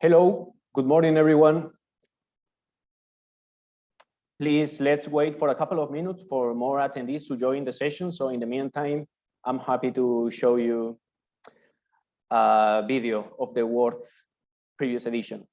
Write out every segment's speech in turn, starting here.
Hello, good morning, everyone. Please, let's wait for a couple of minutes for more attendees to join the session. So in the meantime, I'm happy to show you a video of the Worth previous edition.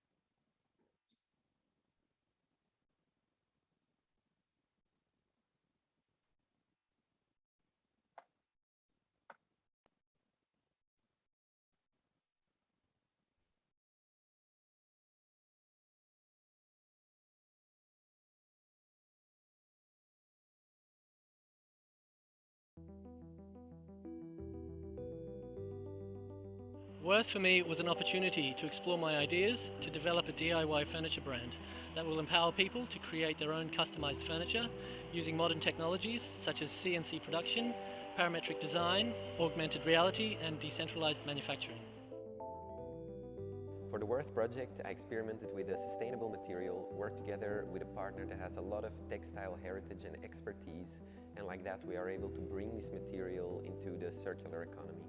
Worth for me was an opportunity to explore my ideas to develop a DIY furniture brand that will empower people to create their own customized furniture using modern technologies such as CNC production, parametric design, augmented reality, and decentralized manufacturing. For the Worth project, I experimented with a sustainable material, worked together with a partner that has a lot of textile heritage and expertise, and like that we are able to bring this material into the circular economy.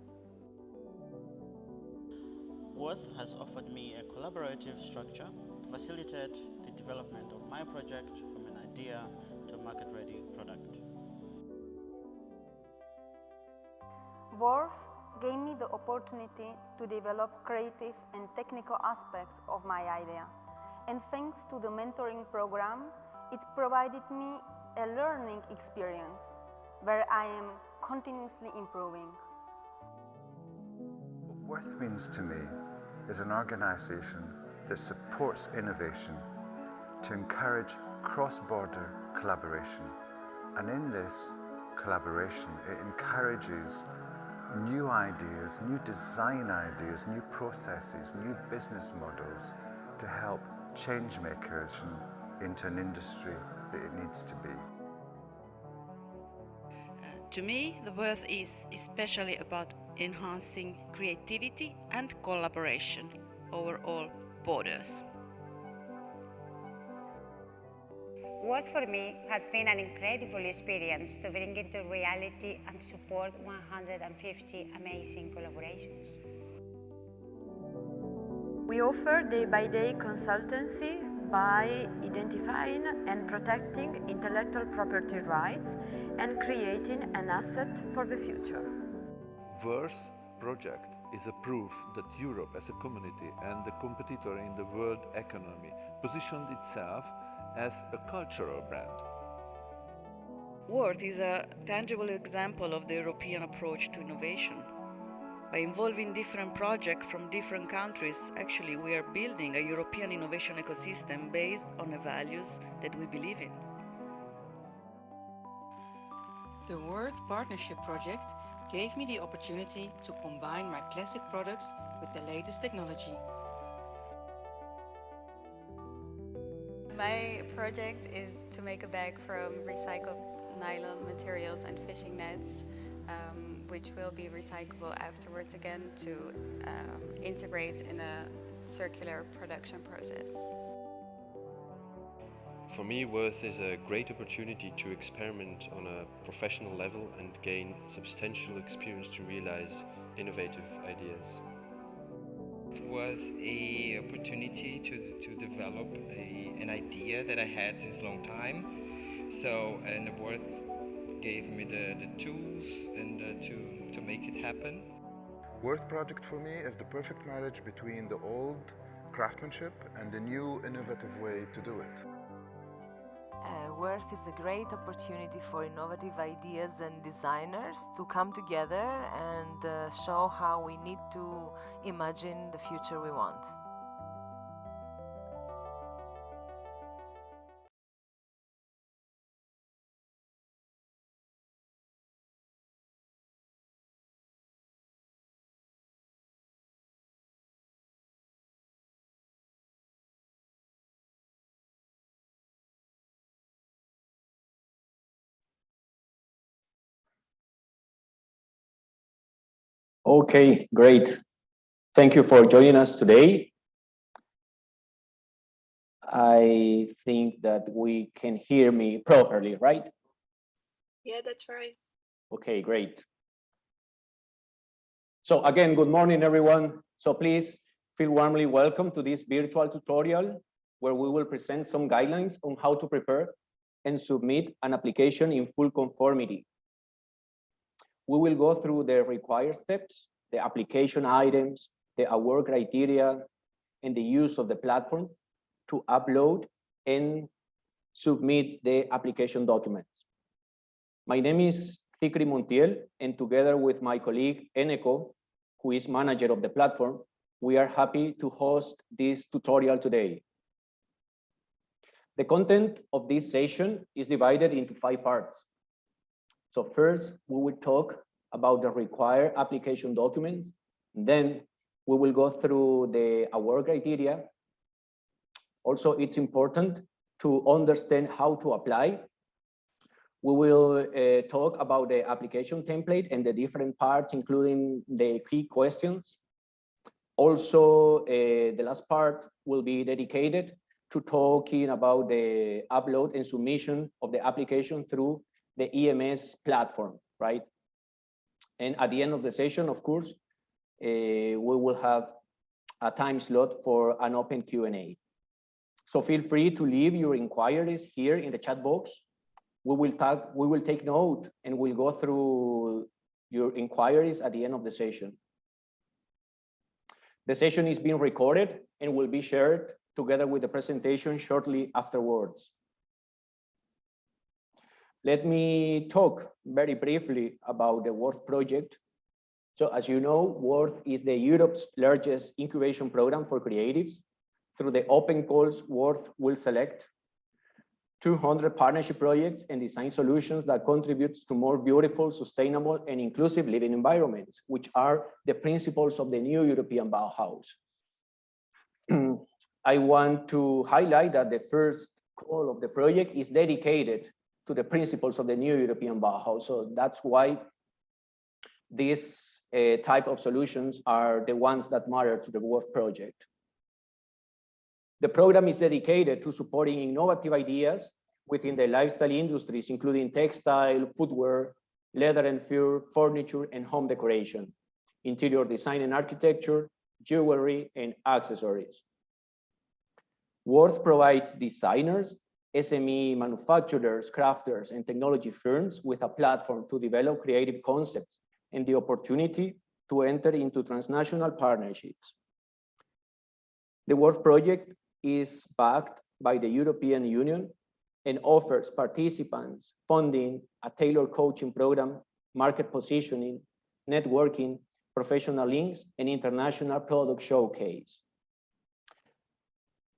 Worth has offered me a collaborative structure to facilitate the development of my project from an idea to a market-ready product. Worth gave me the opportunity to develop creative and technical aspects of my idea. And thanks to the mentoring program, it provided me a learning experience where I am continuously improving. What Worth means to me is an organization that supports innovation to encourage cross-border collaboration. And in this collaboration, it encourages new ideas, new design ideas, new processes, new business models to help change makers into an industry that it needs to be. To me, the Worth is especially about enhancing creativity and collaboration over all borders. Worth for me has been an incredible experience to bring into reality and support 150 amazing collaborations. We offer day-by-day consultancy by identifying and protecting intellectual property rights and creating an asset for the future. Worth project is a proof that Europe as a community and a competitor in the world economy positioned itself as a cultural brand. Worth is a tangible example of the European approach to innovation. By involving different projects from different countries, actually we are building a European innovation ecosystem based on the values that we believe in. The Worth Partnership Project gave me the opportunity to combine my classic products with the latest technology. My project is to make a bag from recycled nylon materials and fishing nets, which will be recyclable afterwards again to integrate in a circular production process. For me, Worth is a great opportunity to experiment on a professional level and gain substantial experience to realize innovative ideas. It was an opportunity to develop an idea that I had since a long time. And the Worth gave me the tools and to make it happen. Worth project for me is the perfect marriage between the old craftsmanship and the new innovative way to do it. Worth is a great opportunity for innovative ideas and designers to come together and show how we need to imagine the future we want. Okay, great. Thank you for joining us today. I think that we can hear me properly, right? Yeah, that's right. Okay, great. So again, good morning, everyone. So please Feel warmly welcome to this virtual tutorial where we will present some guidelines on how to prepare and submit an application in full conformity. We will go through the required steps, the application items, the award criteria, and the use of the platform to upload and submit the application documents. My name is Zikri Montiel, and together with my colleague Eneko, who is manager of the platform, we are happy to host this tutorial today. The content of this session is divided into 5 parts. So first, we will talk about the required application documents. Then we will go through the award criteria. Also, it's important to understand how to apply. We will talk about the application template and the different parts, including the key questions. Also, the last part will be dedicated to talking about the upload and submission of the application through the EMS platform, right? And at the end of the session, of course, we will have a time slot for an open Q&A. So feel free to leave your inquiries here in the chat box. We will take note and we'll go through your inquiries at the end of the session. The session is being recorded and will be shared together with the presentation shortly afterwards. Let me talk very briefly about the WORTH project. So as you know, WORTH is the Europe's largest incubation program for creatives. Through the open calls, WORTH will select 200 partnership projects and design solutions that contribute to more beautiful, sustainable, and inclusive living environments, which are the principles of the new European Bauhaus. I want to highlight that the first call of the project is dedicated to the principles of the new European Bauhaus. So that's why these type of solutions are the ones that matter to the WORTH project. The program is dedicated to supporting innovative ideas within the lifestyle industries, including textile, footwear, leather and fur, furniture, and home decoration, interior design and architecture, jewelry, and accessories. WORTH provides designers, SME manufacturers, crafters, and technology firms with a platform to develop creative concepts and the opportunity to enter into transnational partnerships. The WORTH project is backed by the European Union and offers participants funding, a tailored coaching program, market positioning, networking, professional links, and international product showcase.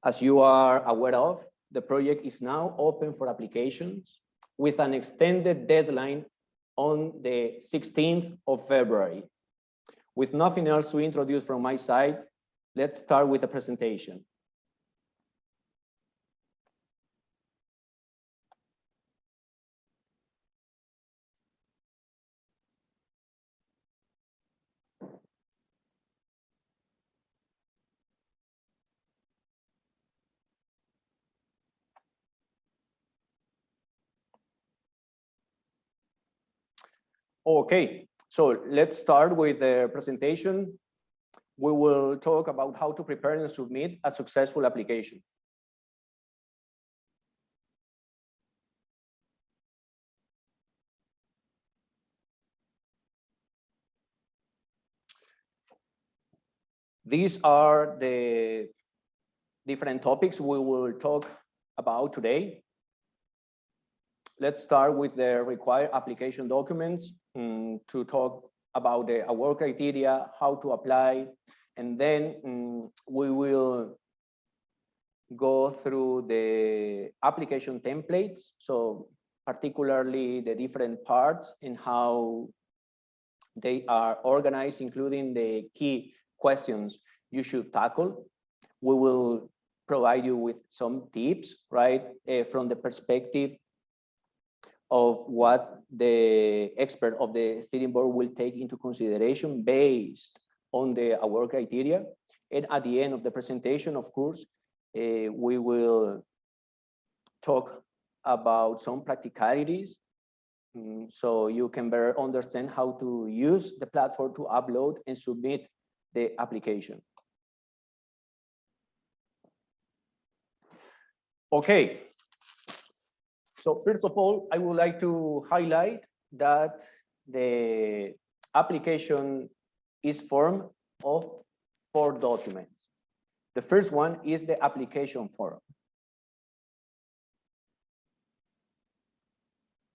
As you are aware of, the project is now open for applications with an extended deadline on the 16th of February. With nothing else to introduce from my side, let's start with the presentation. Okay, so let's start with the presentation. We will talk about how to prepare and submit a successful application. These are the different topics we will talk about today. Let's start with the required application documents to talk about the award criteria, how to apply, and then we will go through the application templates, so particularly the different parts and how they are organized, including the key questions you should tackle. We will provide you with some tips, right, from the perspective of what the expert of the steering board will take into consideration based on the award criteria. And at the end of the presentation, of course, we will talk about some practicalities so you can better understand how to use the platform to upload and submit the application. Okay. So first of all, I would like to highlight that the application is formed of 4 documents. The first one is the application form.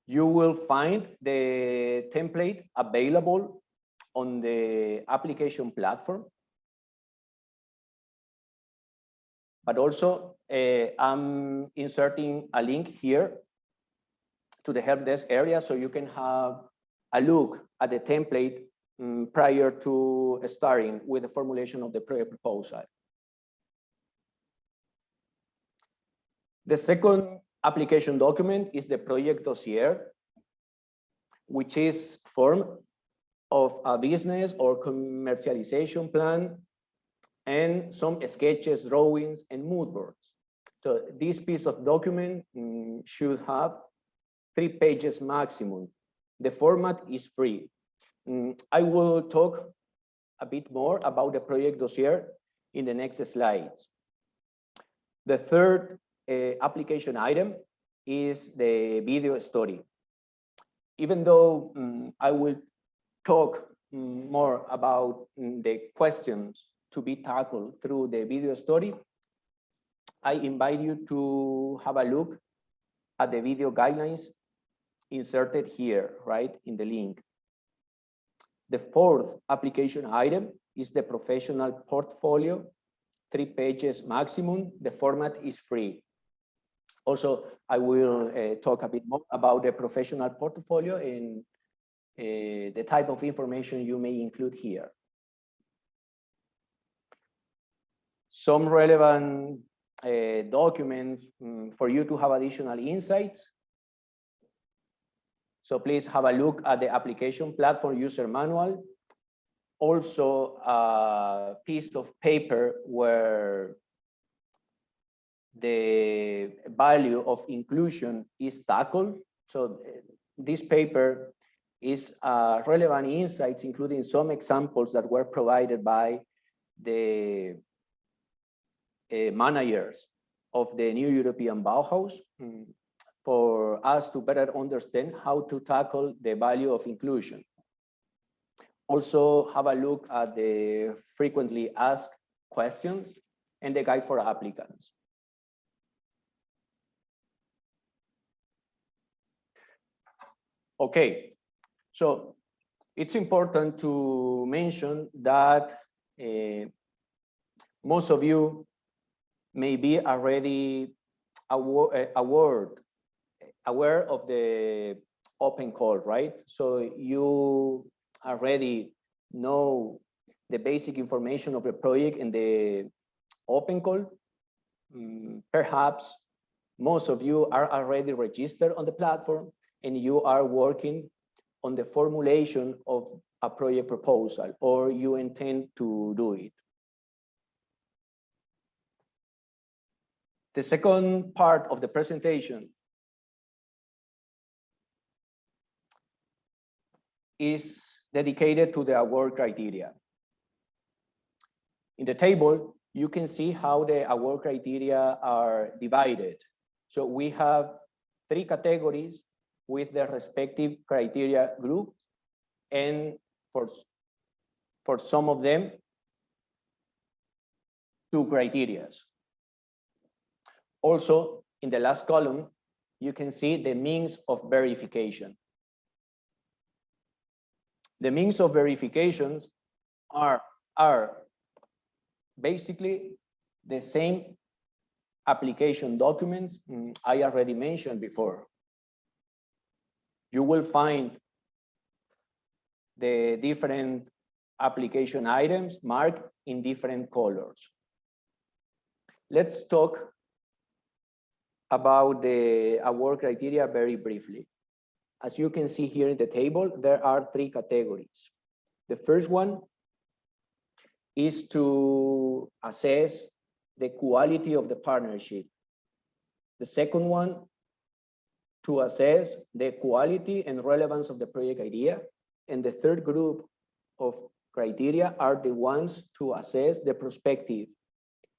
You will find the template available on the application platform. But also, I'm inserting a link here to the help desk area so you can have a look at the template prior to starting with the formulation of the project proposal. The second application document is the project dossier, which is formed of a business or commercialization plan and some sketches, drawings, and mood boards. So this piece of document should have 3 pages maximum. The format is free. I will talk a bit more about the project dossier in the next slides. The third application item is the video story. Even though I will talk more about the questions to be tackled through the video story, I invite you to have a look at the video guidelines inserted here, right, in the link. The fourth application item is the professional portfolio, 3 pages maximum. The format is free. Also, I will talk a bit more about the professional portfolio and the type of information you may include here. Some relevant documents for you to have additional insights. So please have a look at the application platform user manual. Also a piece of paper where the value of inclusion is tackled. So this paper is relevant insights, including some examples that were provided by the managers of the new European Bauhaus for us to better understand how to tackle the value of inclusion. Also have a look at the frequently asked questions and the guide for applicants. Okay, so it's important to mention that most of you may be already aware of the open call, right? So you already know the basic information of the project in the open call. Perhaps most of you are already registered on the platform and you are working on the formulation of a project proposal, or you intend to do it. The second part of the presentation is dedicated to the award criteria. In the table, you can see how the award criteria are divided. So we have 3 categories with the respective criteria group, and for some of them, 2 criteria. Also, in the last column, you can see the means of verification. The means of verifications are basically the same application documents I already mentioned before. You will find the different application items marked in different colors. Let's talk about the award criteria very briefly. As you can see here in the table, there are 3 categories. The first one is to assess the quality of the partnership. The second one, to assess the quality and relevance of the project idea. And the third group of criteria are the ones to assess the prospective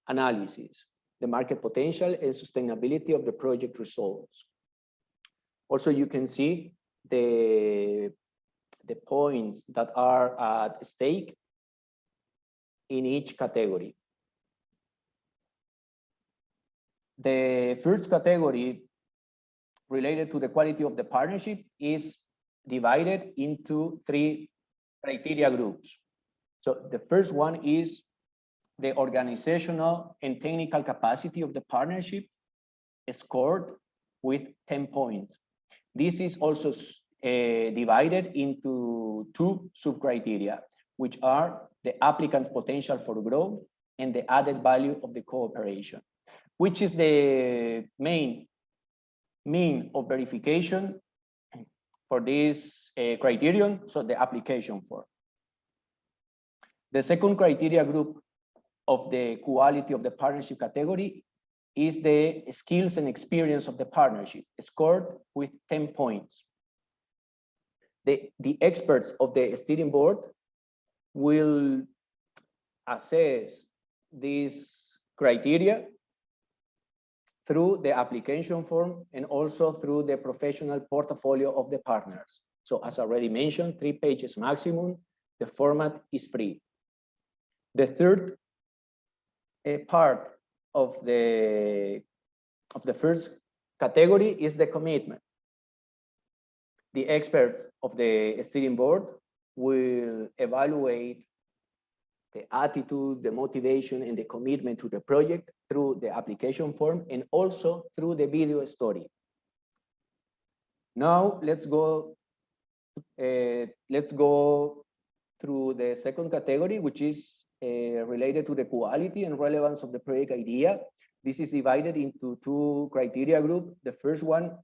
analysis. the market potential and sustainability of the project results. Also, you can see the points that are at stake in each category. The first category related to the quality of the partnership is divided into 3 criteria groups. So the first one is the organizational and technical capacity of the partnership, scored with 10 points. This is also divided into 2 sub-criteria, which are the applicant's potential for growth and the added value of the cooperation, which is the main mean of verification for this criterion, so the application form. The second criteria group of the quality of the partnership category is the skills and experience of the partnership, scored with 10 points. The experts of the steering board will assess these criteria through the application form and also through the professional portfolio of the partners. So as already mentioned, 3 pages maximum, the format is free. The third part of the first category is the commitment. The experts of the steering board will evaluate the attitude, the motivation, and the commitment to the project through the application form and also through the video story. Now let's go through the second category, which is related to the quality and relevance of the project idea. This is divided into 2 criteria groups. The first one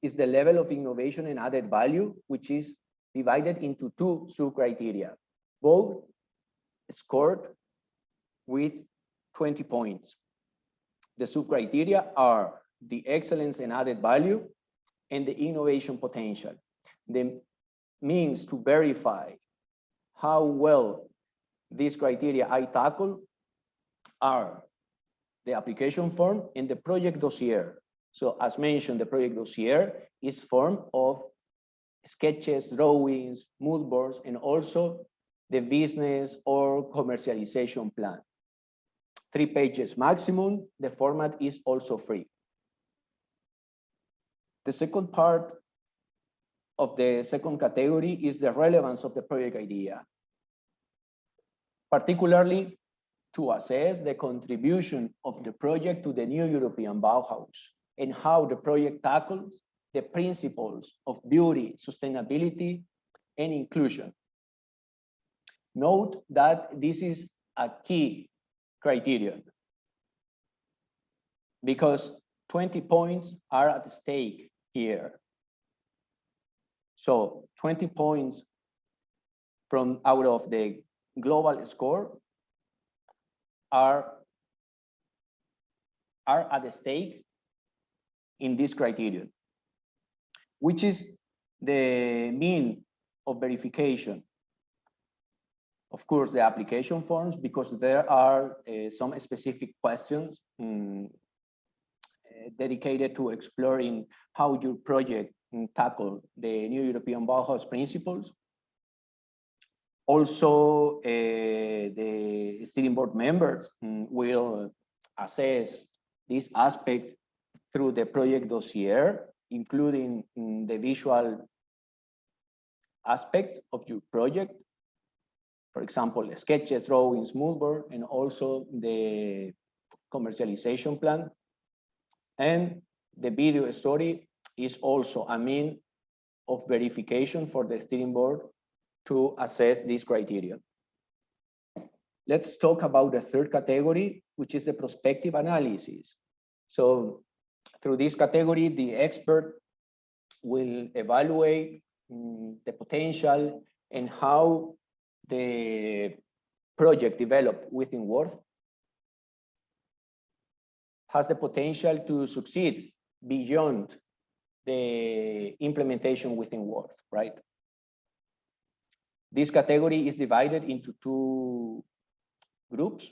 is the level of innovation and added value, which is divided into 2 sub-criteria, both scored with 20 points. The sub-criteria are the excellence and added value and the innovation potential. The means to verify how well these criteria I tackle are the application form and the project dossier. So as mentioned, the project dossier is formed of sketches, drawings, mood boards, and also the business or commercialization plan. 3 pages maximum, the format is also free. The second part of the second category is the relevance of the project idea, particularly to assess the contribution of the project to the new European Bauhaus and how the project tackles the principles of beauty, sustainability, and inclusion. Note that this is a key criterion because 20 points are at stake here. So 20 points from out of the global score are at stake in this criterion, which is the mean of verification. Of course, the application forms, because there are some specific questions dedicated to exploring how your project tackle the new European Bauhaus principles. Also, the steering board members will assess this aspect through the project dossier, including the visual aspects of your project. For example, sketches, drawings, mood board, and also the commercialization plan. And the video story is also a mean of verification for the steering board to assess this criteria. Let's talk about the third category, which is the prospective analysis. So through this category, the expert will evaluate the potential and how the project developed within Worth has the potential to succeed beyond the implementation within Worth, right? This category is divided into 2 groups.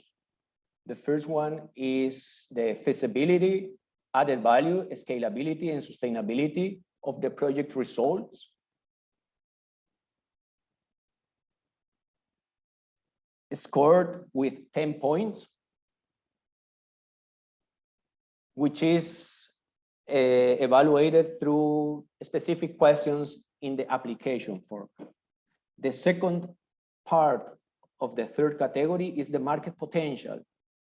The first one is the feasibility, added value, scalability, and sustainability of the project results. Scored with 10 points, which is evaluated through specific questions in the application form. The second part of the third category is the market potential.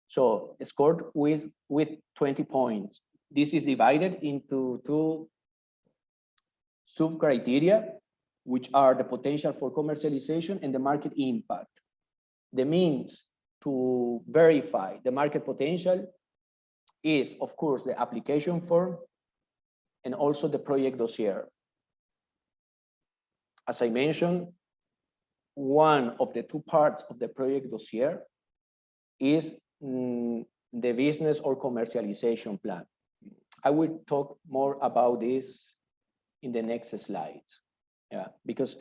So scored with 20 points. This is divided into two sub-criteria, which are the potential for commercialization and the market impact. The means to verify the market potential is, of course, the application form and also the project dossier. As I mentioned, one of the two parts of the project dossier is the business or commercialization plan. I will talk more about this in the next slides. Yeah, because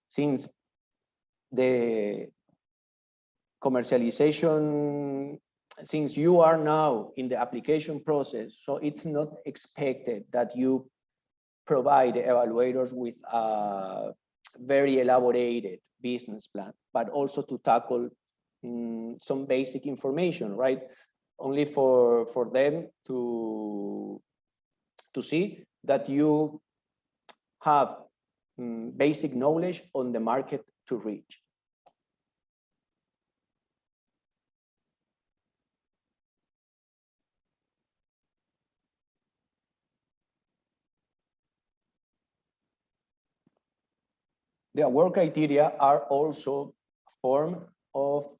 since the commercialization, since you are now in the application process, so it's not expected that you provide the evaluators with a very elaborated business plan, but also to tackle some basic information, right? Only for them to see that you have basic knowledge on the market to reach. The award criteria are also a form of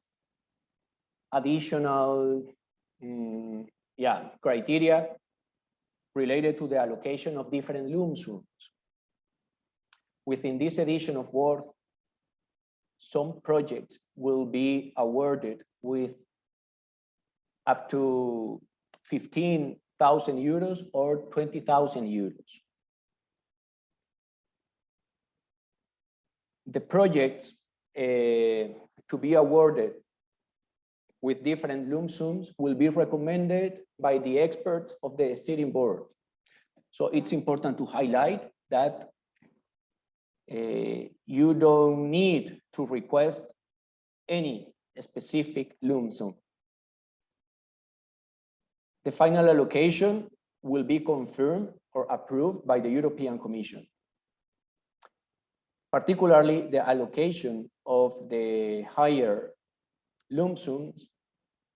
additional criteria related to the allocation of different lump sums. Within this edition of Worth, some projects will be awarded with up to 15,000 euros or 20,000 euros. The projects to be awarded with different lump sums will be recommended by the experts of the steering board. So it's important to highlight that you don't need to request any specific lump sum. The final allocation will be confirmed or approved by the European Commission. Particularly the allocation of the higher lump sums,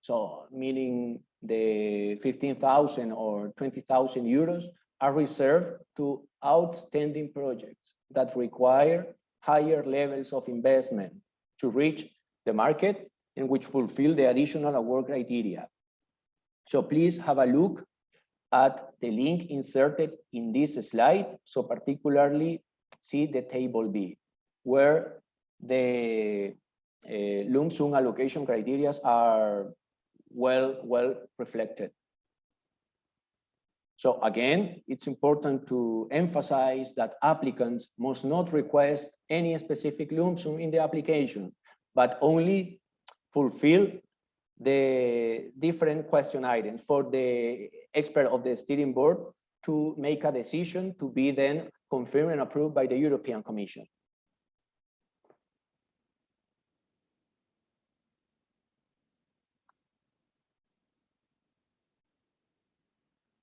so meaning the 15,000 or 20,000 euros, are reserved to outstanding projects that require higher levels of investment to reach the market and which fulfill the additional award criteria. So please have a look at the link inserted in this slide. So particularly see the table B, where the lump sum allocation criteria are well reflected. So again, it's important to emphasize that applicants must not request any specific lump sum in the application, but only fulfill the different question items for the expert of the steering board to make a decision to be then confirmed and approved by the European Commission.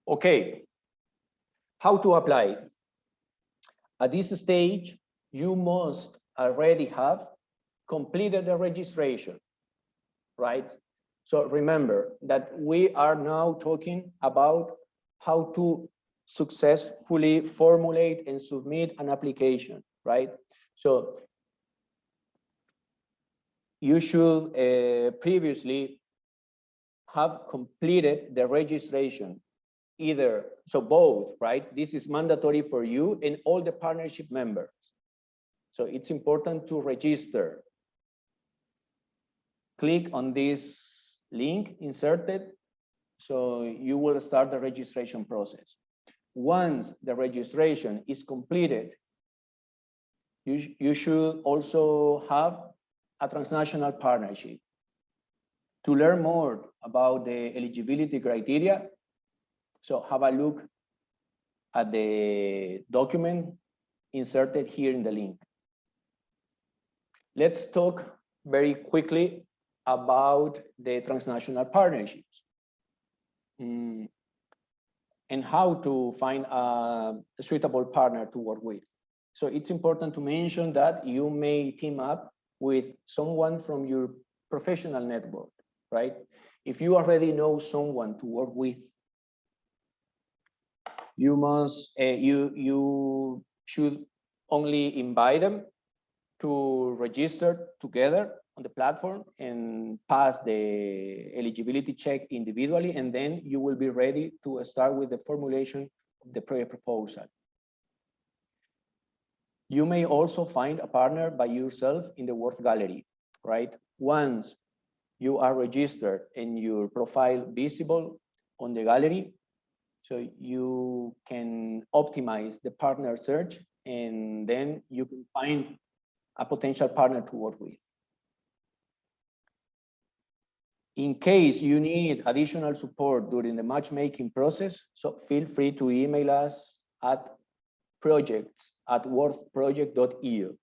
Okay, how to apply? At this stage, you must already have completed the registration, right? So remember that we are now talking about how to successfully formulate and submit an application, right? So you should previously have completed the registration, either, so both, right? This is mandatory for you and all the partnership members. So it's important to register. Click on this link inserted, so you will start the registration process. Once the registration is completed, you should also have a transnational partnership To learn more about the eligibility criteria, so have a look at the document inserted here in the link. Let's talk very quickly about the transnational partnerships and how to find a suitable partner to work with. So it's important to mention that you may team up with someone from your professional network, right? If you already know someone to work with, you must you should only invite them to register together on the platform and pass the eligibility check individually, and then you will be ready to start with the formulation of the project proposal. You may also find a partner by yourself in the Worth Gallery, right? Once you are registered and your profile visible on the gallery, so you can optimize the partner search, and then you can find a potential partner to work with. In case you need additional support during the matchmaking process, so feel free to email us at projects@worthproject.eu.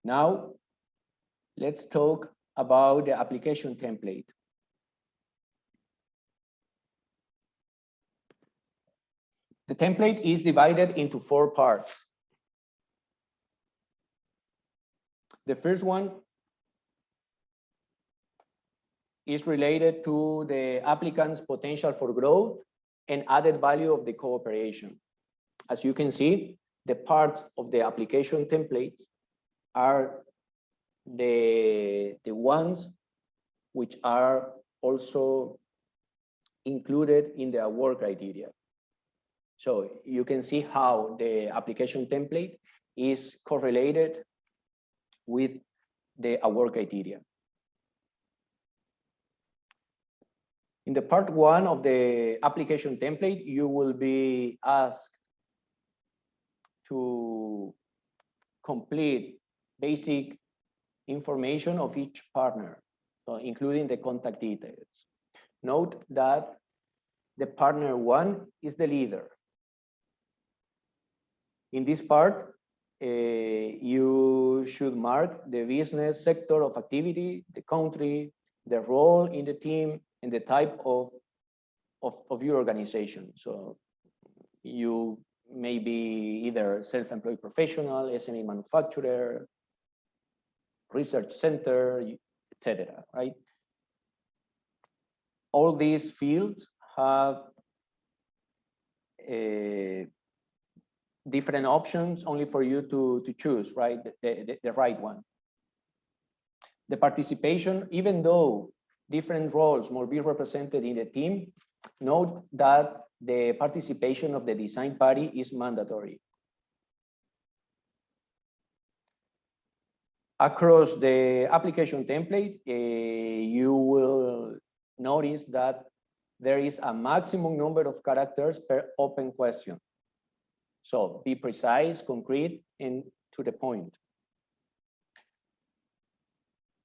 Now, let's talk about the application template. The template is divided into 4 parts. The first one is related to the applicant's potential for growth and added value of the cooperation. As you can see, the parts of the application templates are the ones which are also included in the award criteria. So you can see how the application template is correlated with the award criteria. In the part 1 of the application template, you will be asked to complete basic information of each partner, so including the contact details. Note that the partner 1 is the leader. In this part, you should mark the business sector of activity, the country, the role in the team, and the type of your organization. So you may be either self-employed professional, SME manufacturer, research center, etc., right? All these fields have different options only for you to choose, right? The right one. The participation, even though different roles will be represented in the team, note that the participation of the design party is mandatory. Across the application template, you will notice that there is a maximum number of characters per open question. So be precise, concrete, and to the point.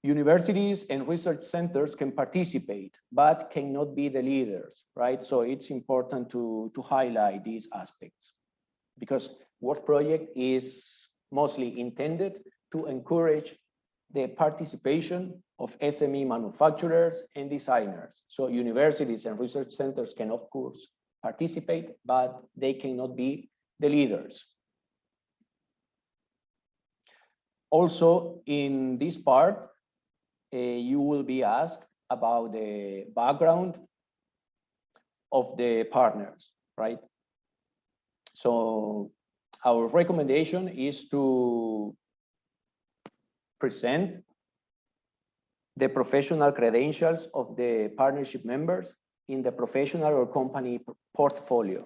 Universities and research centers can participate, but cannot be the leaders, right? So it's important to highlight these aspects, because Worth Project is mostly intended to encourage the participation of SME manufacturers and designers. So universities and research centers can, of course, participate, but they cannot be the leaders. Also, in this part, you will be asked about the background of the partners, right? So our recommendation is to present the professional credentials of the partnership members in the professional or company portfolio.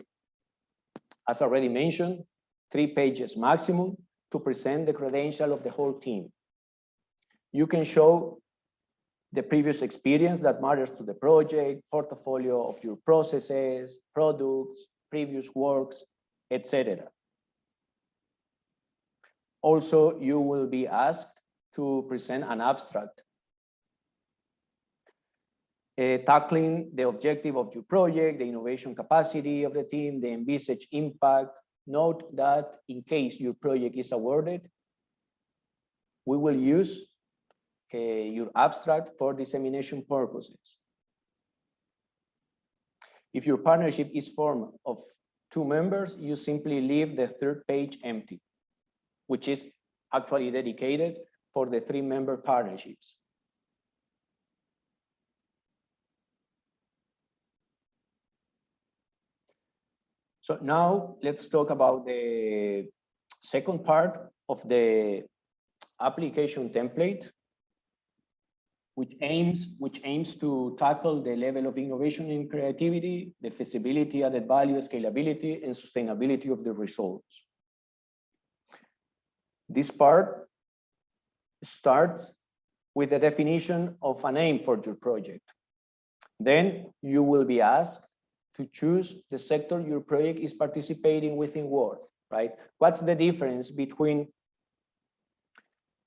As already mentioned, 3 pages maximum to present the credential of the whole team. You can show the previous experience that matters to the project, portfolio of your processes, products, previous works, etc. Also, you will be asked to present an abstract tackling the objective of your project, the innovation capacity of the team, the envisaged impact. Note that in case your project is awarded, we will use your abstract for dissemination purposes. If your partnership is formed of 2 members, you simply leave the 3rd page empty, which is actually dedicated for the 3-member partnerships. So now let's talk about the second part of the application template, which aims to tackle the level of innovation and creativity, the feasibility, added value, scalability, and sustainability of the results. This part starts with the definition of a name for your project. Then you will be asked to choose the sector your project is participating within Worth, right? What's the difference between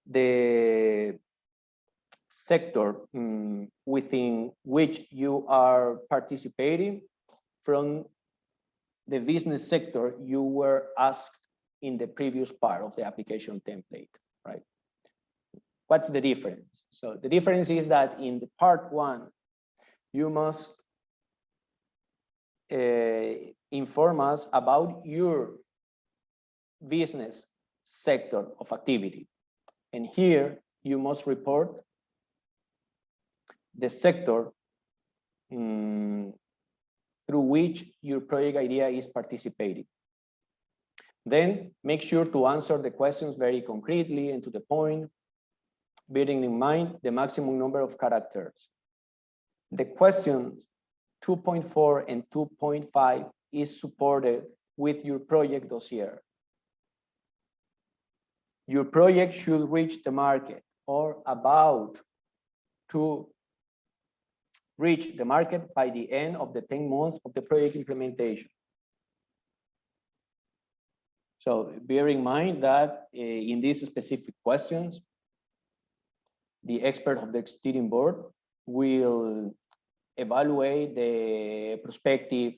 the sector within which you are participating from the business sector you were asked in the previous part of the application template, right? What's the difference? So the difference is that in the part 1, you must inform us about your business sector of activity. And here you must report the sector through which your project idea is participating. Then make sure to answer the questions very concretely and to the point, bearing in mind the maximum number of characters. The questions 2.4 and 2.5 is supported with your project dossier. Your project should reach the market or about to reach the market by the end of the 10 months of the project implementation. So bear in mind that in these specific questions, the expert of the steering board will evaluate the prospective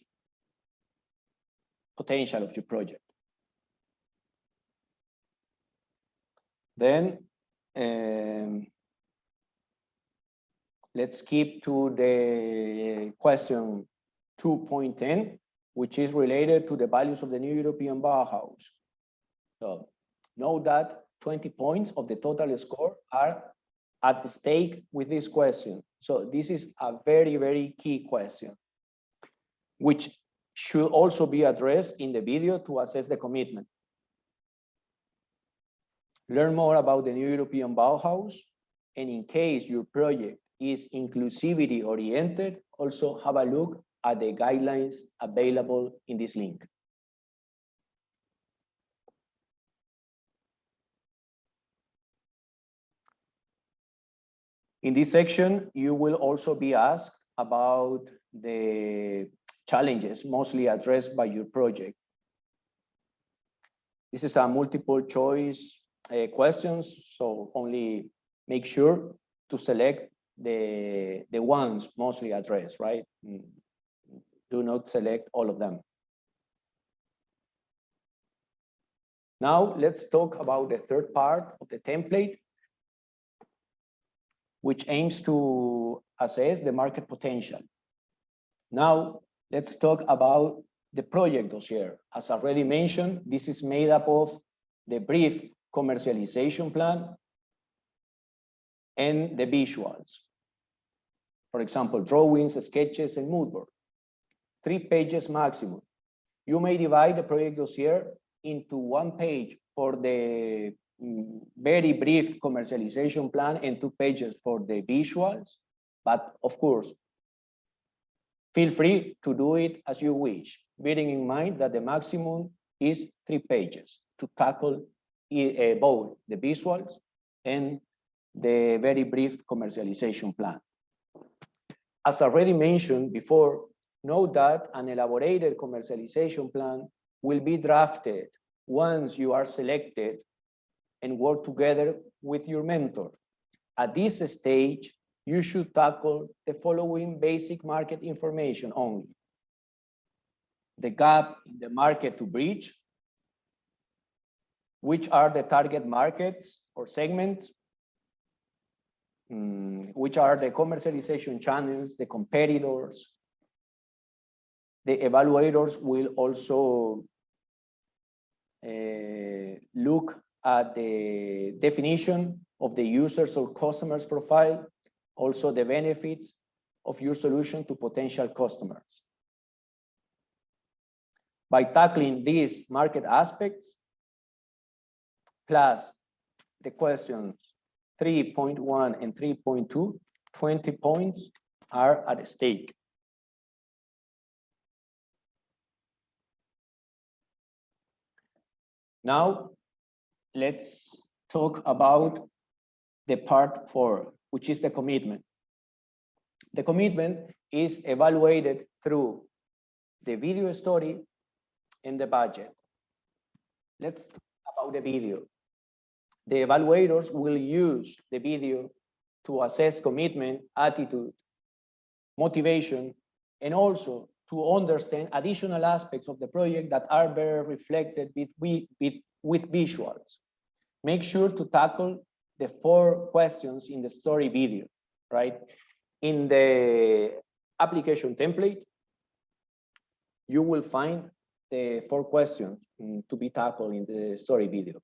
potential of your project. Then let's skip to the question 2.10, which is related to the values of the new European Bauhaus. So note that 20 points of the total score are at stake with this question. So this is a very, very key question, which should also be addressed in the video to assess the commitment. Learn more about the new European Bauhaus, and in case your project is inclusivity oriented, also have a look at the guidelines available in this link. In this section, you will also be asked about the challenges mostly addressed by your project. This is a multiple choice questions, so only make sure to select the ones mostly addressed, right? Do not select all of them. Now let's talk about the third part of the template, which aims to assess the market potential. Now let's talk about the project dossier. As already mentioned, this is made up of the brief commercialization plan and the visuals. For example, drawings, sketches, and mood board. 3 pages maximum. You may divide the project dossier into 1 page for the very brief commercialization plan and 2 pages for the visuals. But of course, feel free to do it as you wish, bearing in mind that the maximum is 3 pages to tackle both the visuals and the very brief commercialization plan. As already mentioned before, note that an elaborated commercialization plan will be drafted once you are selected and work together with your mentor. At this stage, you should tackle the following basic market information only. The gap in the market to bridge, which are the target markets or segments, which are the commercialization channels, the competitors. The evaluators will also look at the definition of the users or customers profile, also the benefits of your solution to potential customers. By tackling these market aspects, plus the questions 3.1 and 3.2, 20 points are at stake. Now, let's talk about the part 4, which is the commitment. The commitment is evaluated through the video story and the budget. Let's talk about the video. The evaluators will use the video to assess commitment, attitude, motivation, and also to understand additional aspects of the project that are better reflected with visuals. Make sure to tackle the 4 questions in the story video, right? In the application template, you will find the 4 questions to be tackled in the story video.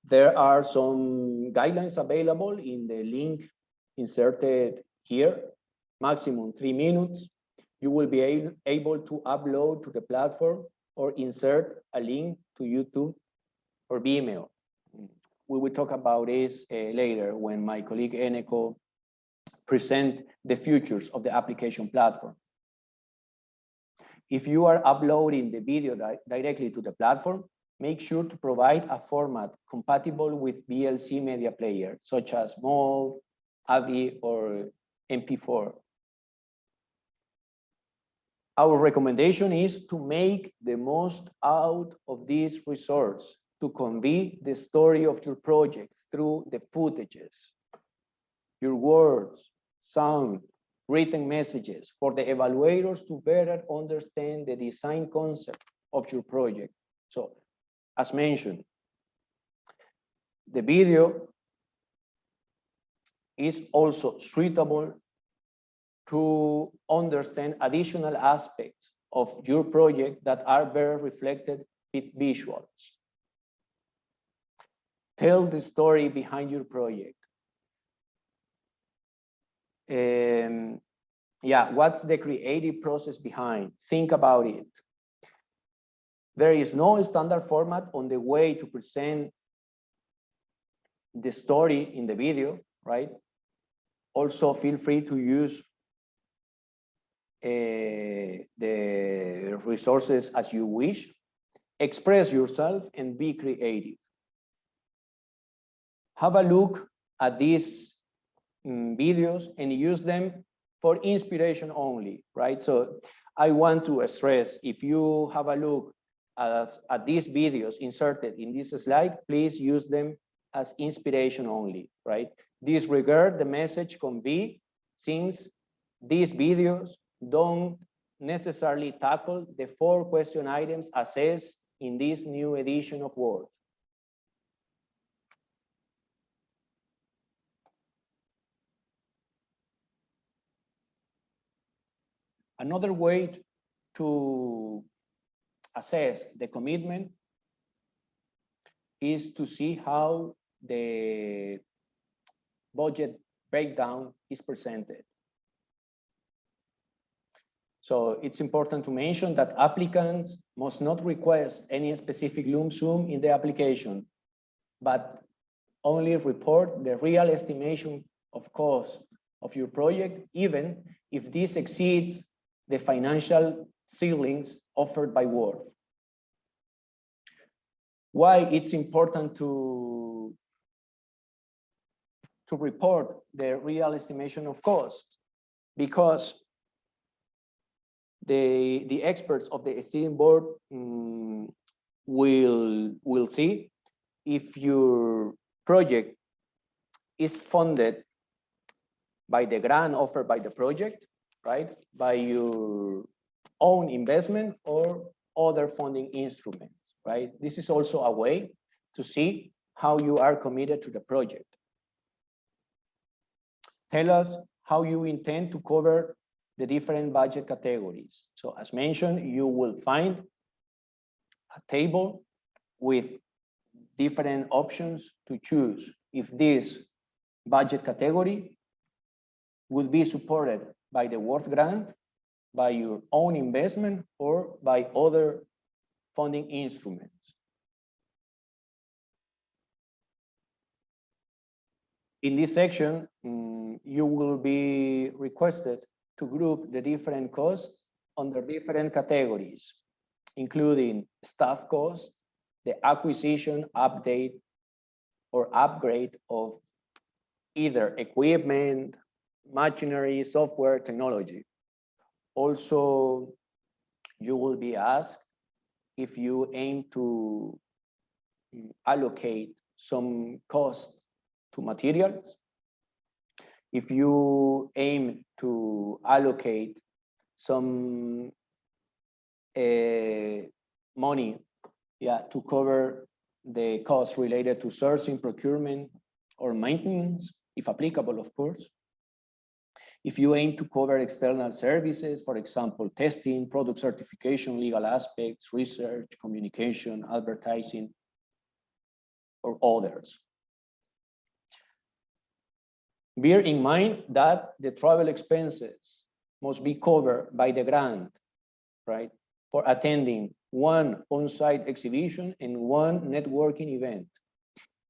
There are some guidelines available in the link inserted here, maximum 3 minutes. You will be able to upload to the platform or insert a link to YouTube or Vimeo. We will talk about this later when my colleague Eneko present the features of the application platform. If you are uploading the video directly to the platform, make sure to provide a format compatible with VLC media players, such as MOV, AVI, or MP4. Our recommendation is to make the most out of this resource to convey the story of your project through the footages, your words, sound, written messages for the evaluators to better understand the design concept of your project. So, as mentioned, the video is also suitable to understand additional aspects of your project that are better reflected with visuals. Tell the story behind your project. Yeah, what's the creative process behind? Think about it. There is no standard format on the way to present the story in the video, right? Also, feel free to use the resources as you wish. Express yourself and be creative. Have a look at these videos and use them for inspiration only, right? So I want to stress, if you have a look at these videos inserted in this slide, please use them as inspiration only, right? Disregard the message conveyed, since these videos don't necessarily tackle the 4 question items assessed in this new edition of Word. Another way to assess the commitment is to see how the budget breakdown is presented. So it's important to mention that applicants must not request any specific lump sum in the application, but only report the real estimation of cost of your project, even if this exceeds the financial ceilings offered by Word. Why it's important to report the real estimation of cost? Because the experts of the esteem board will see if your project is funded by the grant offered by the project, right? By your own investment or other funding instruments, right? This is also a way to see how you are committed to the project. Tell us how you intend to cover the different budget categories. So as mentioned, you will find a table with different options to choose if this budget category would be supported by the Worth grant, by your own investment, or by other funding instruments. In this section, you will be requested to group the different costs under different categories, including staff costs, the acquisition, update, or upgrade of either equipment, machinery, software, technology. Also, you will be asked if you aim to allocate some cost to materials, if you aim to allocate some money, to cover the costs related to sourcing, procurement, or maintenance, if applicable, of course. If you aim to cover external services, for example, testing, product certification, legal aspects, research, communication, advertising, or others. Bear in mind that the travel expenses must be covered by the grant, right, for attending one on-site exhibition and one networking event.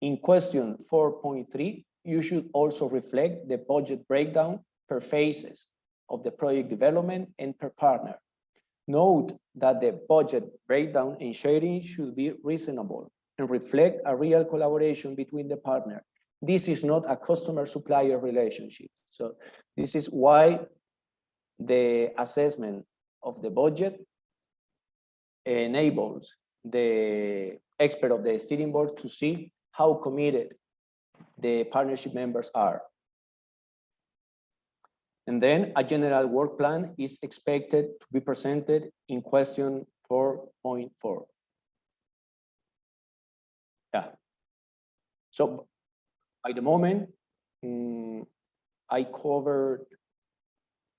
In question 4.3, you should also reflect the budget breakdown per phases of the project development and per partner. Note that the budget breakdown and sharing should be reasonable and reflect a real collaboration between the partner. This is not a customer-supplier relationship. So this is why the assessment of the budget enables the expert of the steering board to see how committed the partnership members are. And then a general work plan is expected to be presented in question 4.4. Yeah. So by the moment, I covered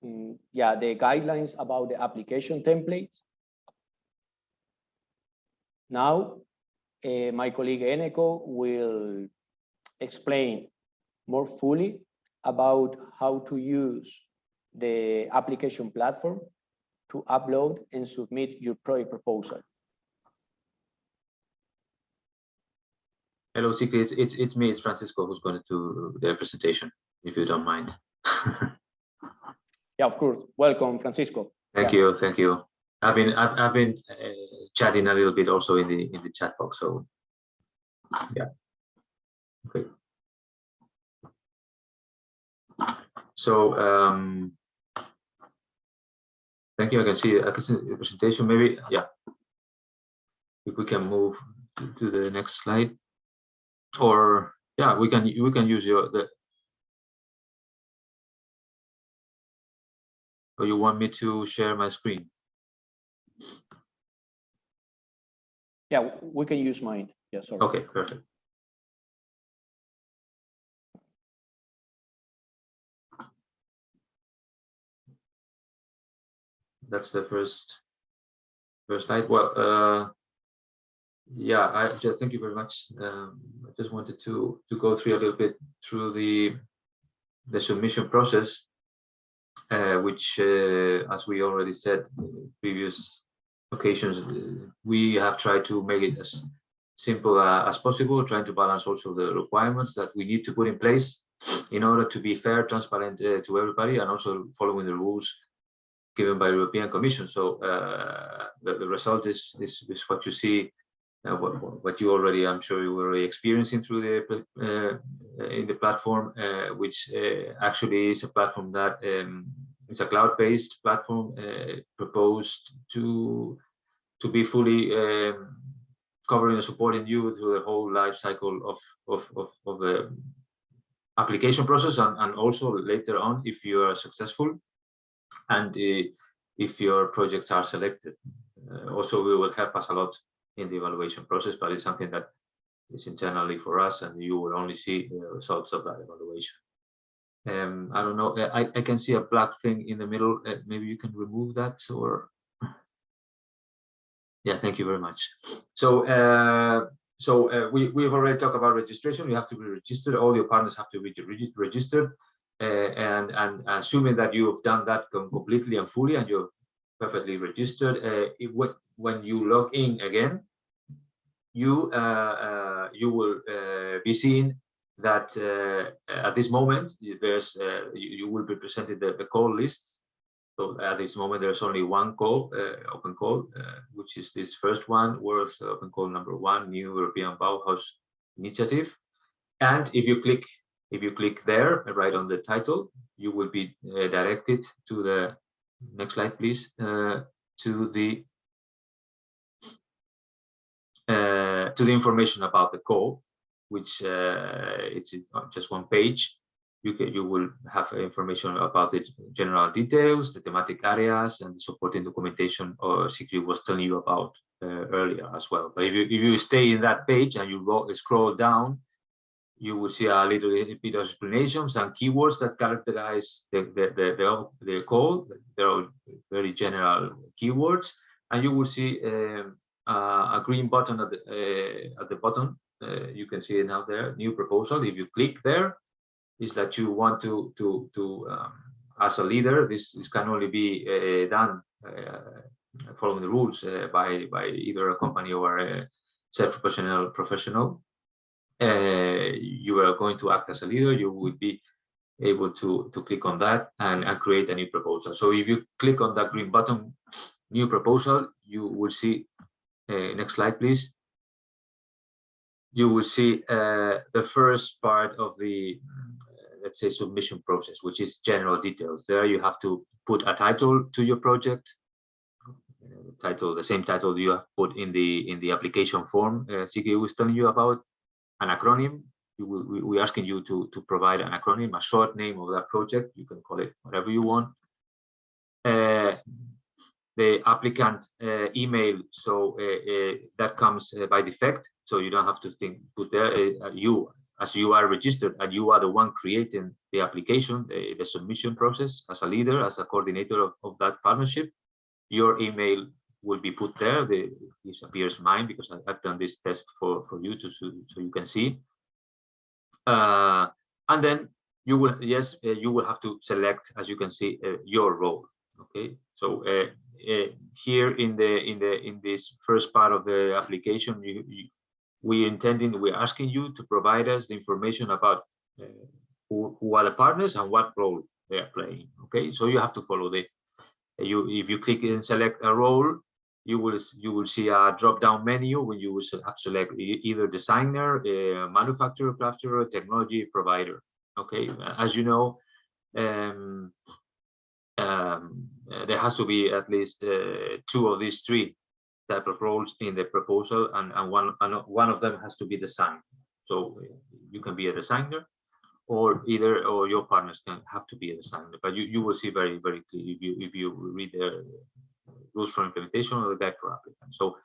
the guidelines about the application templates. Now, my colleague Eneko will explain more fully about how to use the application platform to upload and submit your project proposal. Hello, Siki. It's me, it's Francisco, who's going to do the presentation, if you don't mind. Yeah, of course. Welcome, Francisco. Thank you. I've been chatting a little bit also in the chat box. So yeah. Okay. So thank you. I can see the presentation. Maybe if we can move to the next slide, or we can use or you want me to share my screen? Yeah, we can use mine. Yeah, sorry. Okay, perfect. That's the first slide. Well, I just thank you very much. I just wanted to go through a little bit through the submission process, which, as we already said in previous occasions, we have tried to make it as simple as possible, trying to balance also the requirements that we need to put in place in order to be fair, transparent to everybody, and also following the rules given by the European Commission. So the result is what you see, what you already, I'm sure you were already experiencing through the in the platform, which actually is a platform that is a cloud-based platform proposed to be fully covering and supporting you through the whole life cycle of the application process, and also later on if you are successful and if your projects are selected. Also, we will help us a lot in the evaluation process, but it's something that is internally for us, and you will only see the results of that evaluation. I don't know, I can see a black thing in the middle. Maybe you can remove that, or yeah, thank you very much. So we've already talked about registration. You have to be registered. All your partners have to be registered, and assuming that you have done that completely and fully, and you're perfectly registered, when you log in again, you will be seeing that at this moment there's you will be presented the call lists. So at this moment there's only one call, open call, which is this first one, World Open Call number 1, New European Bauhaus Initiative. And if you click there, right on the title, you will be directed to the next slide, please, to the information about the call, which it's just one page. You will have information about the general details, the thematic areas, and the supporting documentation or Sigrid was telling you about earlier as well. But if you stay in that page and you scroll down, you will see a little bit of explanations and keywords that characterize the call. They're all very general keywords, and you will see a green button at the bottom. You can see it now there, new proposal. If you click there, is that you want to as a leader, this can only be done following the rules by either a company or a professional. You are going to act as a leader. You will be able to click on that and create a new proposal. So if you click on that green button, new proposal, you will see, next slide please, you will see the first part of the let's say submission process, which is general details. There you have to put a title to your project, the same title you have put in the application form. Sigrid was telling you about an acronym. We're asking you to provide an acronym, a short name of that project. You can call it whatever you want. The applicant email, so that comes by default, so you don't have to put there. As you are registered and you are the one creating the application, the submission process, as a leader, as a coordinator of that partnership, your email will be put there. This appears mine because I've done this test for you so you can see. And then you will you will have to select, as you can see, your role. Okay, so here in this first part of the application, we're asking you to provide us the information about who are the partners and what role they are playing. Okay, so you have to follow if you click and select a role, you will see a drop-down menu when you will have to select either designer, manufacturer, crafter, technology provider. Okay, as you know, there has to be at least 2 of these 3 type of roles in the proposal, and one of them has to be designed. So you can be a designer, or your partners can have to be a designer. But you will see very clear if you read the rules for implementation or the guide for applicants. So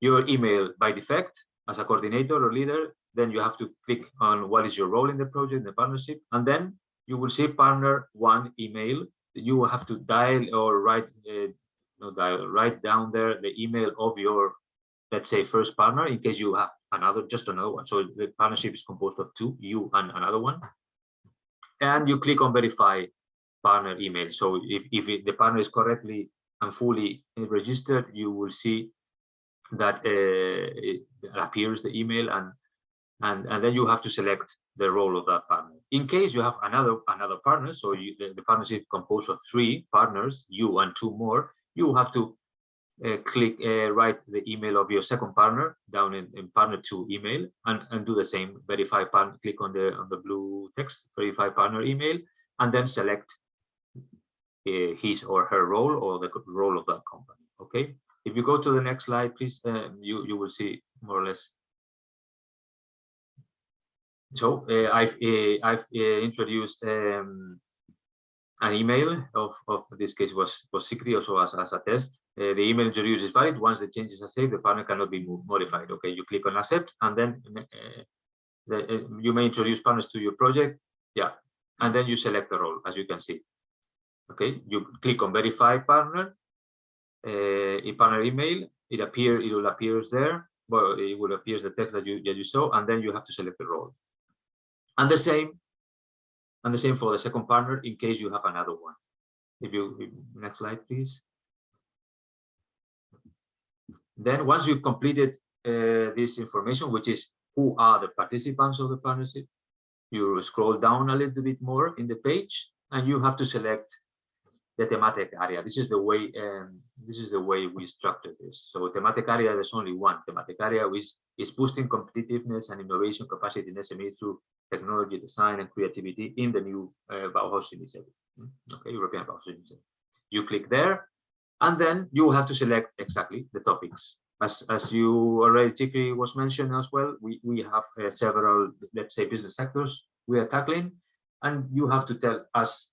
your email by default as a coordinator or leader, then you have to click on what is your role in the project, in the partnership, and then you will see partner 1 email. You will have to dial or write down there the email of your, let's say, first partner, in case you have just another one. So the partnership is composed of 2, you and another one. And you click on verify partner email. So if the partner is correctly and fully registered, you will see that it appears the email, and then you have to select the role of that partner. In case you have another partner, so the partnership is composed of 3 partners, you and 2 more, you have to write the email of your second partner down in partner 2 email, and do the same, verify partner, click on the blue text, verify partner email, and then select his or her role or the role of that company. Okay, If you go to the next slide, please, you will see more or less. So I've introduced an email of this case was secret also as a test. The email introduced is valid. Once the changes are saved, the partner cannot be modified. Okay, you click on accept, and then you may introduce partners to your project. Yeah, and then you select the role, as you can see. Okay, you click on verify partner. In partner email, it will appear there. Well, it will appear the text that you saw, and then you have to select the role. And the same for the second partner in case you have another one. Next slide, please. Then once you've completed this information, which is who are the participants of the partnership, you scroll down a little bit more in the page, and you have to select the thematic area. This is the way we structure this. So thematic area, there's only one thematic area, which is boosting competitiveness and innovation capacity in SME through technology, design, and creativity in the new Bauhaus initiative. Okay, European Bauhaus initiative. You click there, and then you have to select exactly the topics. As you already, Chiki was mentioned as well, we have several, let's say, business sectors we are tackling, and you have to tell us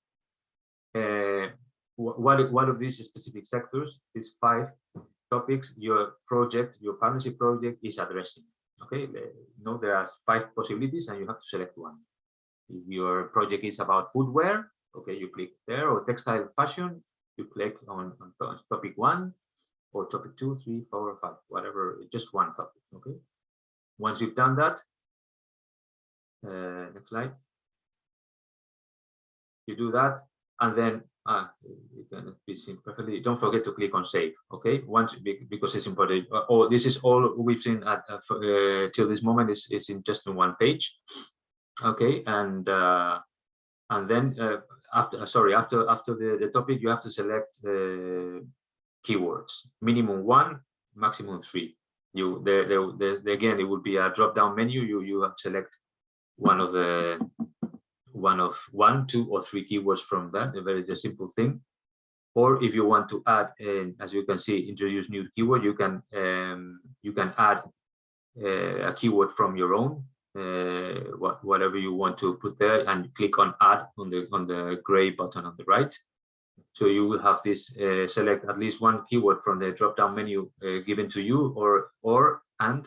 what of these specific sectors, these 5 topics, your partnership project is addressing. Okay, there are 5 possibilities, and you have to select one. If your project is about footwear, okay, you click there, or textile fashion, you click on topic 1, or topic 2, 3, 4, or 5, whatever, just one topic. Okay, once you've done that, next slide. You do that, and then you can be seen perfectly. Don't forget to click on save. Okay, because it's important. This is all we've seen till this moment is in just in one page. Okay, and then after the topic, you have to select keywords. Minimum 1, maximum 3. Again, it will be a drop-down menu. You have to select one of 1, 2, or 3 keywords from that. A very simple thing. Or if you want to add, as you can see, introduce new keyword, you can add a keyword from your own, whatever you want to put there, and click on add on the gray button on the right. So you will have this select at least one keyword from the drop-down menu given to you, or add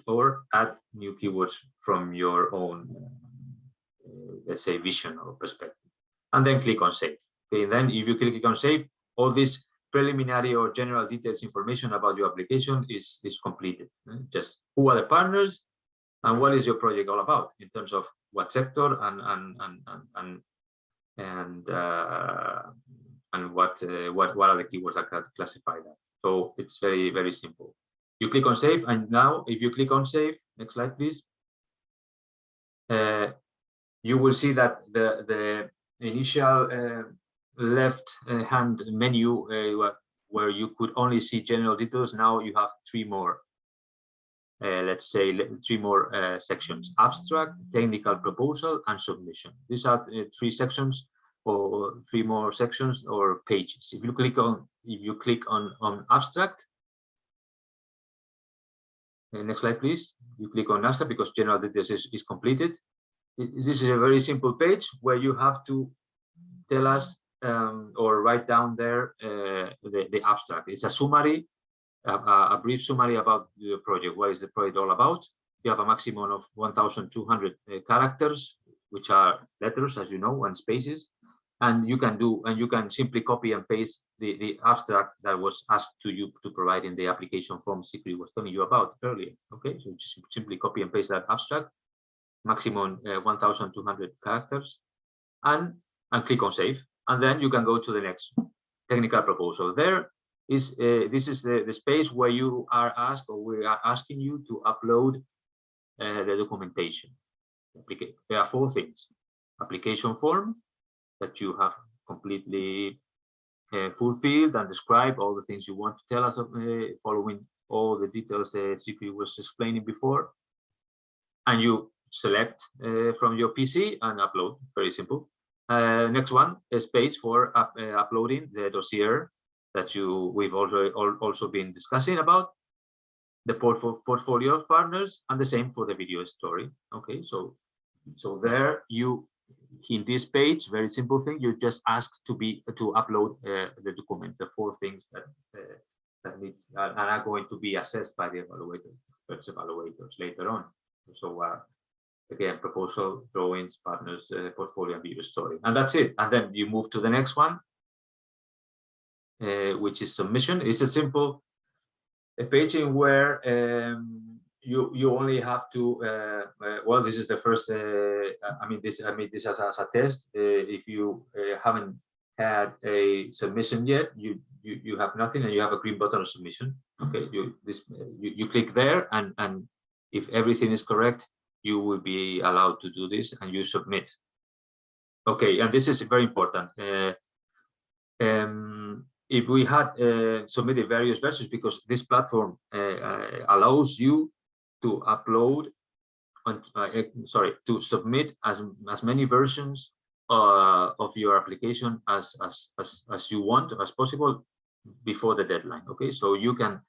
new keywords from your own, let's say, vision or perspective, and then click on save. Okay, and then if you click on save, all this preliminary or general details information about your application is completed. Just who are the partners and what is your project all about in terms of what sector and what are the keywords that classify that. So it's very, very simple. You click on save, and now if you click on save, next slide, please. You will see that the initial left hand menu where you could only see general details, now you have 3 more, let's say 3 more sections: abstract, technical proposal, and submission. These are 3 sections, or 3 more sections or pages. If you click on abstract, next slide, please. You click on abstract because general details is completed. This is a very simple page where you have to tell us or write down there the abstract. It's a summary, a brief summary about the project. What is the project all about? You have a maximum of 1,200 characters, which are letters, as you know, and spaces. And you can simply copy and paste the abstract that was asked to you to provide in the application form Sigrid was telling you about earlier. Okay, so just simply copy and paste that abstract, maximum 1,200 characters, and click on save, and then you can go to the next technical proposal. There is this is the space where you are asked, or we are asking you to upload the documentation. There are 4 things: application form that you have completely fulfilled and describe all the things you want to tell us, following all the details Sigrid was explaining before, and you select from your PC and upload. Very simple. Next one, a space for uploading the dossier that we've also been discussing about, the portfolio of partners, and the same for the video story. Okay, so there you, in this page, very simple thing, you just ask to upload the document, the 4 things that needs and are going to be assessed by the evaluators later on. So again, proposal, drawings, partners, portfolio, and video story, and that's it. And then you move to the next one, which is submission. It's a simple page in where you only have to well, this is the first I mean this as a test. If you haven't had a submission yet, you have nothing, and you have a green button of submission. Okay, you click there, and if everything is correct, you will be allowed to do this, and you submit. Okay, and this is very important. If we had submitted various versions, because this platform allows you to upload, to submit as many versions of your application as you want, as possible, before the deadline. Okay, so you can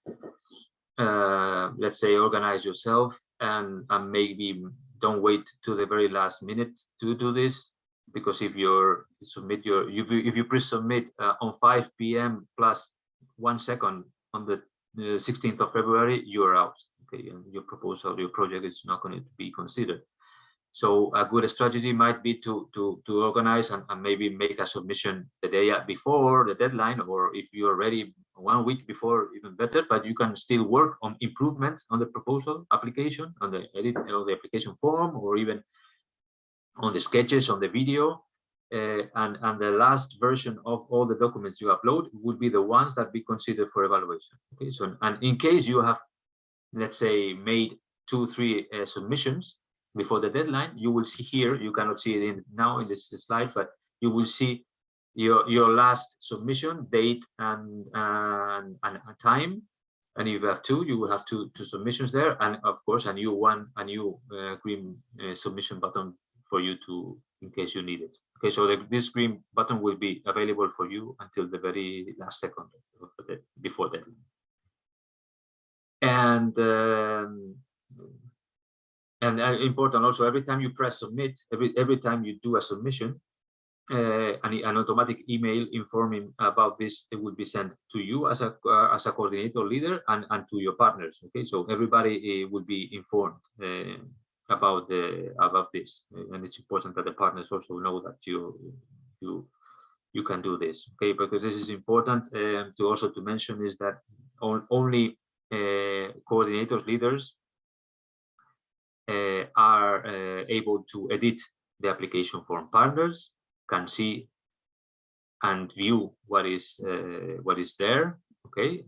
let's say organize yourself and maybe don't wait to the very last minute to do this, because if you submit if you press submit on 5 p.m. plus 1 second on the 16th of February, you're out. Okay, and your proposal, your project is not going to be considered. So a good strategy might be to organize and maybe make a submission the day before the deadline, or if you're ready 1 week before, even better. But you can still work on improvements on the proposal application, on the edit of the application form, or even on the sketches, on the video, and the last version of all the documents you upload would be the ones that be considered for evaluation. Okay, so and in case you have, let's say, made 2-3 submissions before the deadline, you will see here, you cannot see it now in this slide, but you will see your last submission date and time. And if you have 2, you will have two submissions there, and of course a new green submission button for you to, in case you need it. Okay, so this green button will be available for you until the very last second before deadline. And important also, every time you press submit, every time you do a submission, an automatic email informing about this, it will be sent to you as a coordinator leader and to your partners. Okay, so everybody will be informed about this, and it's important that the partners also know that you can do this. Okay, because this is important to mention is that only coordinators, leaders are able to edit the application form. Partners can see and view what is there, okay,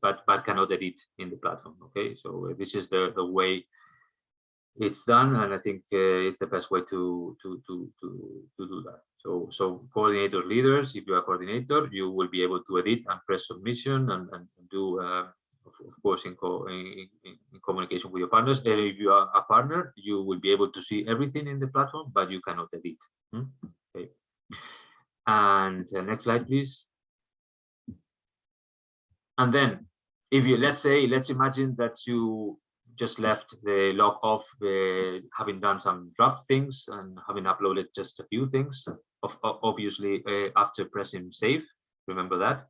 but cannot edit in the platform. Okay, so this is the way it's done, and I think it's the best way to do that. So coordinator leaders, if you are a coordinator, you will be able to edit and press submission and do of course in communication with your partners. And if you are a partner, you will be able to see everything in the platform, but you cannot edit. Okay. And next slide, please. And then if you, let's imagine that you just left the log off, having done some draft things and having uploaded just a few things, obviously after pressing save, remember that.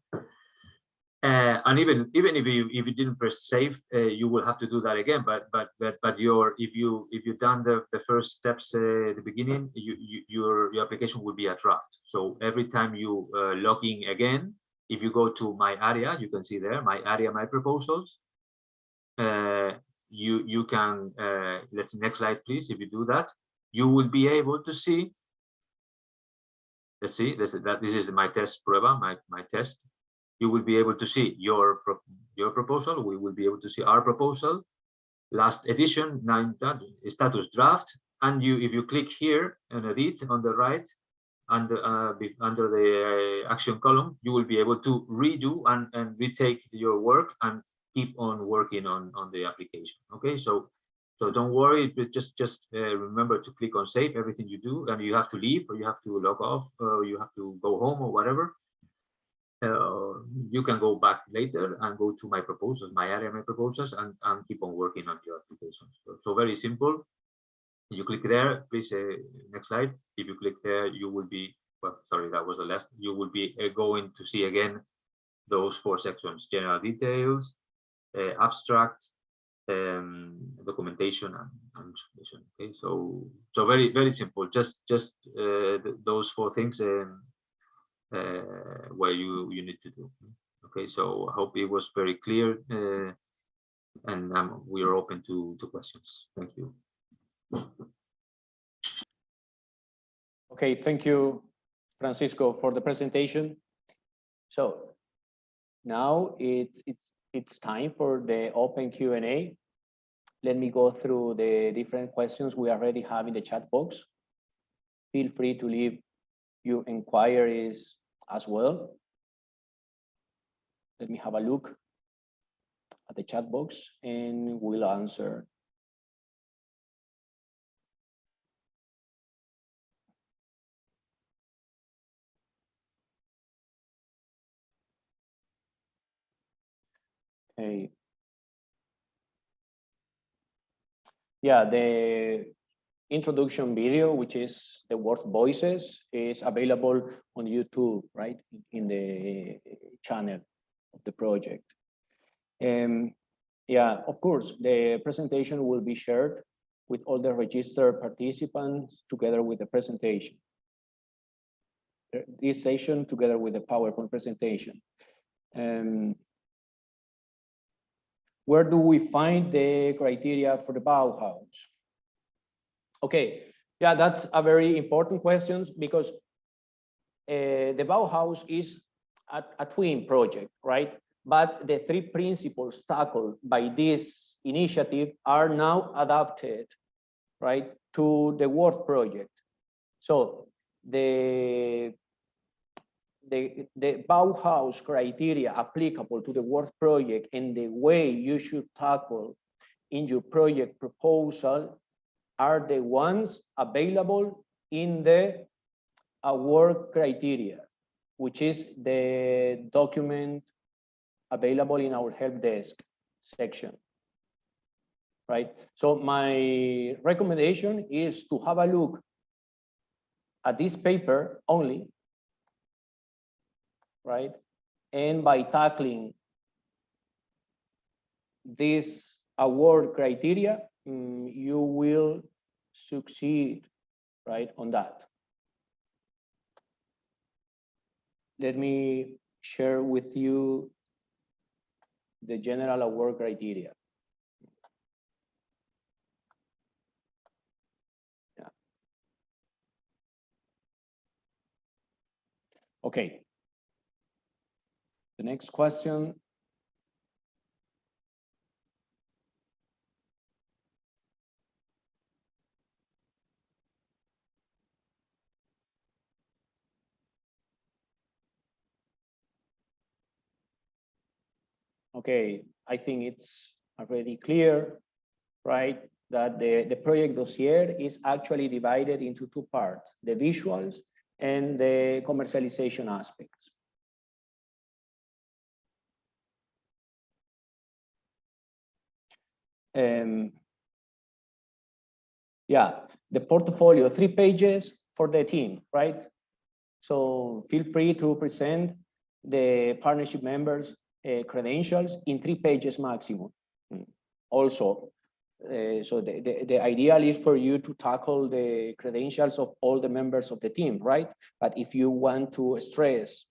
And even if you didn't press save, you will have to do that again. But if you've done the first steps at the beginning, your application will be a draft. So every time you log in again, if you go to my area, you can see there my area, my proposals. You can next slide, please. If you do that, you will be able to see. Let's see. This is my test prueba, my test. You will be able to see your proposal. We will be able to see our proposal, last edition, 9 status draft. And if you click here and edit on the right, under the action column, you will be able to redo and retake your work and keep on working on the application. Okay, so don't worry, just remember to click on save everything you do, and you have to leave, or you have to log off, or you have to go home, or whatever. you can go back later and go to my proposals, my area, my proposals, and keep on working on your applications. So very simple. You click there, please, next slide. If you click there, you will be, well, sorry, that was the last. You will be going to see again those 4 sections: general details, abstract, documentation, and submission. Okay, so very simple. Just those 4 things where you need to do. Okay, so I hope it was very clear, and we are open to questions. Thank you. Okay, thank you, Francisco, for the presentation. So now it's time for the open Q&A. Let me go through the different questions we already have in the chat box. Feel free to leave your inquiries as well. Let me have a look at the chat box and we'll answer. Okay. Yeah, the introduction video, which is the Worth Voices, is available on YouTube, right, in the channel of the project. Yeah, of course, the presentation will be shared with all the registered participants together with the presentation. This session together with the PowerPoint presentation. Where do we find the criteria for the Bauhaus? Okay, yeah, that's a very important question because the Bauhaus is a twin project, right? But the 3 principles tackled by this initiative are now adapted, right, to the Worth project. So the Bauhaus criteria applicable to the Worth project and the way you should tackle in your project proposal are the ones available in the award criteria, which is the document available in our help desk section, right? So my recommendation is to have a look at this paper only, right? And by tackling this award criteria, you will succeed, right, on that. Let me share with you the general award criteria. Yeah. Okay. The next question. Okay, I think it's already clear, right, that the project dossier is actually divided into 2 parts, the visuals and the commercialization aspects. Yeah, the portfolio, 3 pages for the team, right? So feel free to present the partnership members' credentials in 3 pages maximum. Also, so the ideal is for you to tackle the credentials of all the members of the team, right? But if you want to stress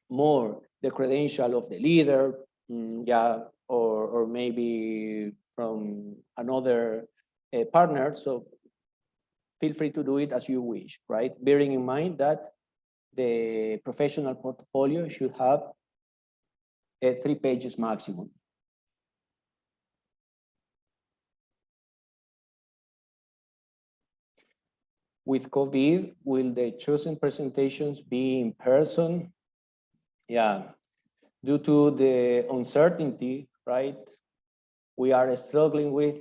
more the credential of the leader, yeah, or maybe from another partner, so feel free to do it as you wish, right? Bearing in mind that the professional portfolio should have 3 pages maximum. With COVID, will the chosen presentations be in person? Yeah, due to the uncertainty, right? We are struggling with,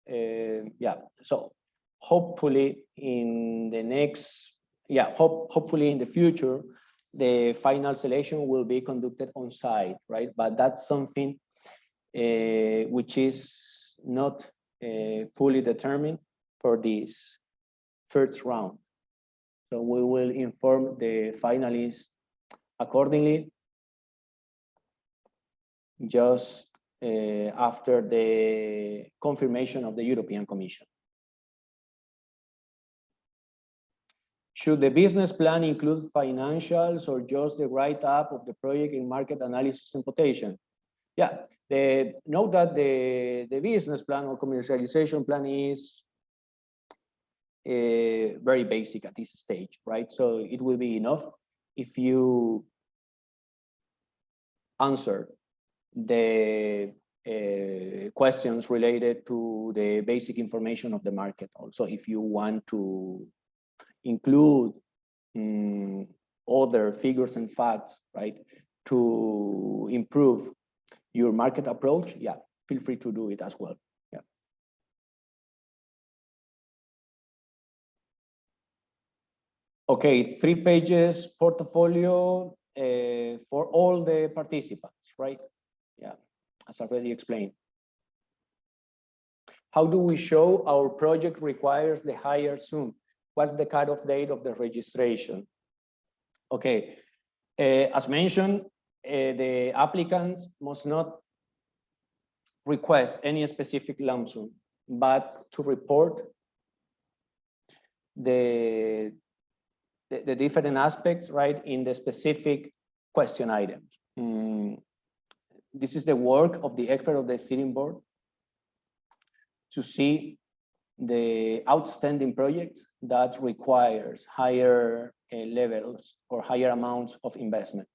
yeah, so hopefully in the next, yeah, hopefully in the future, the final selection will be conducted on site, right? But that's something which is not fully determined for this first round. So we will inform the finalists accordingly just after the confirmation of the European Commission. Should the business plan include financials or just the write-up of the project in market analysis and quotation? Yeah, note that the business plan or commercialization plan is very basic at this stage, right? So it will be enough if you answer the questions related to the basic information of the market. Also, if you want to include other figures and facts, right, to improve your market approach, yeah, feel free to do it as well. Yeah. Okay, 3 pages portfolio for all the participants, right? Yeah, as already explained. How do we show our project requires the higher sum? What's the cutoff date of the registration? Okay, as mentioned, the applicants must not request any specific lump sum, but to report the different aspects, right, in the specific question items. This is the work of the expert of the steering board to see the outstanding projects that requires higher levels or higher amounts of investment.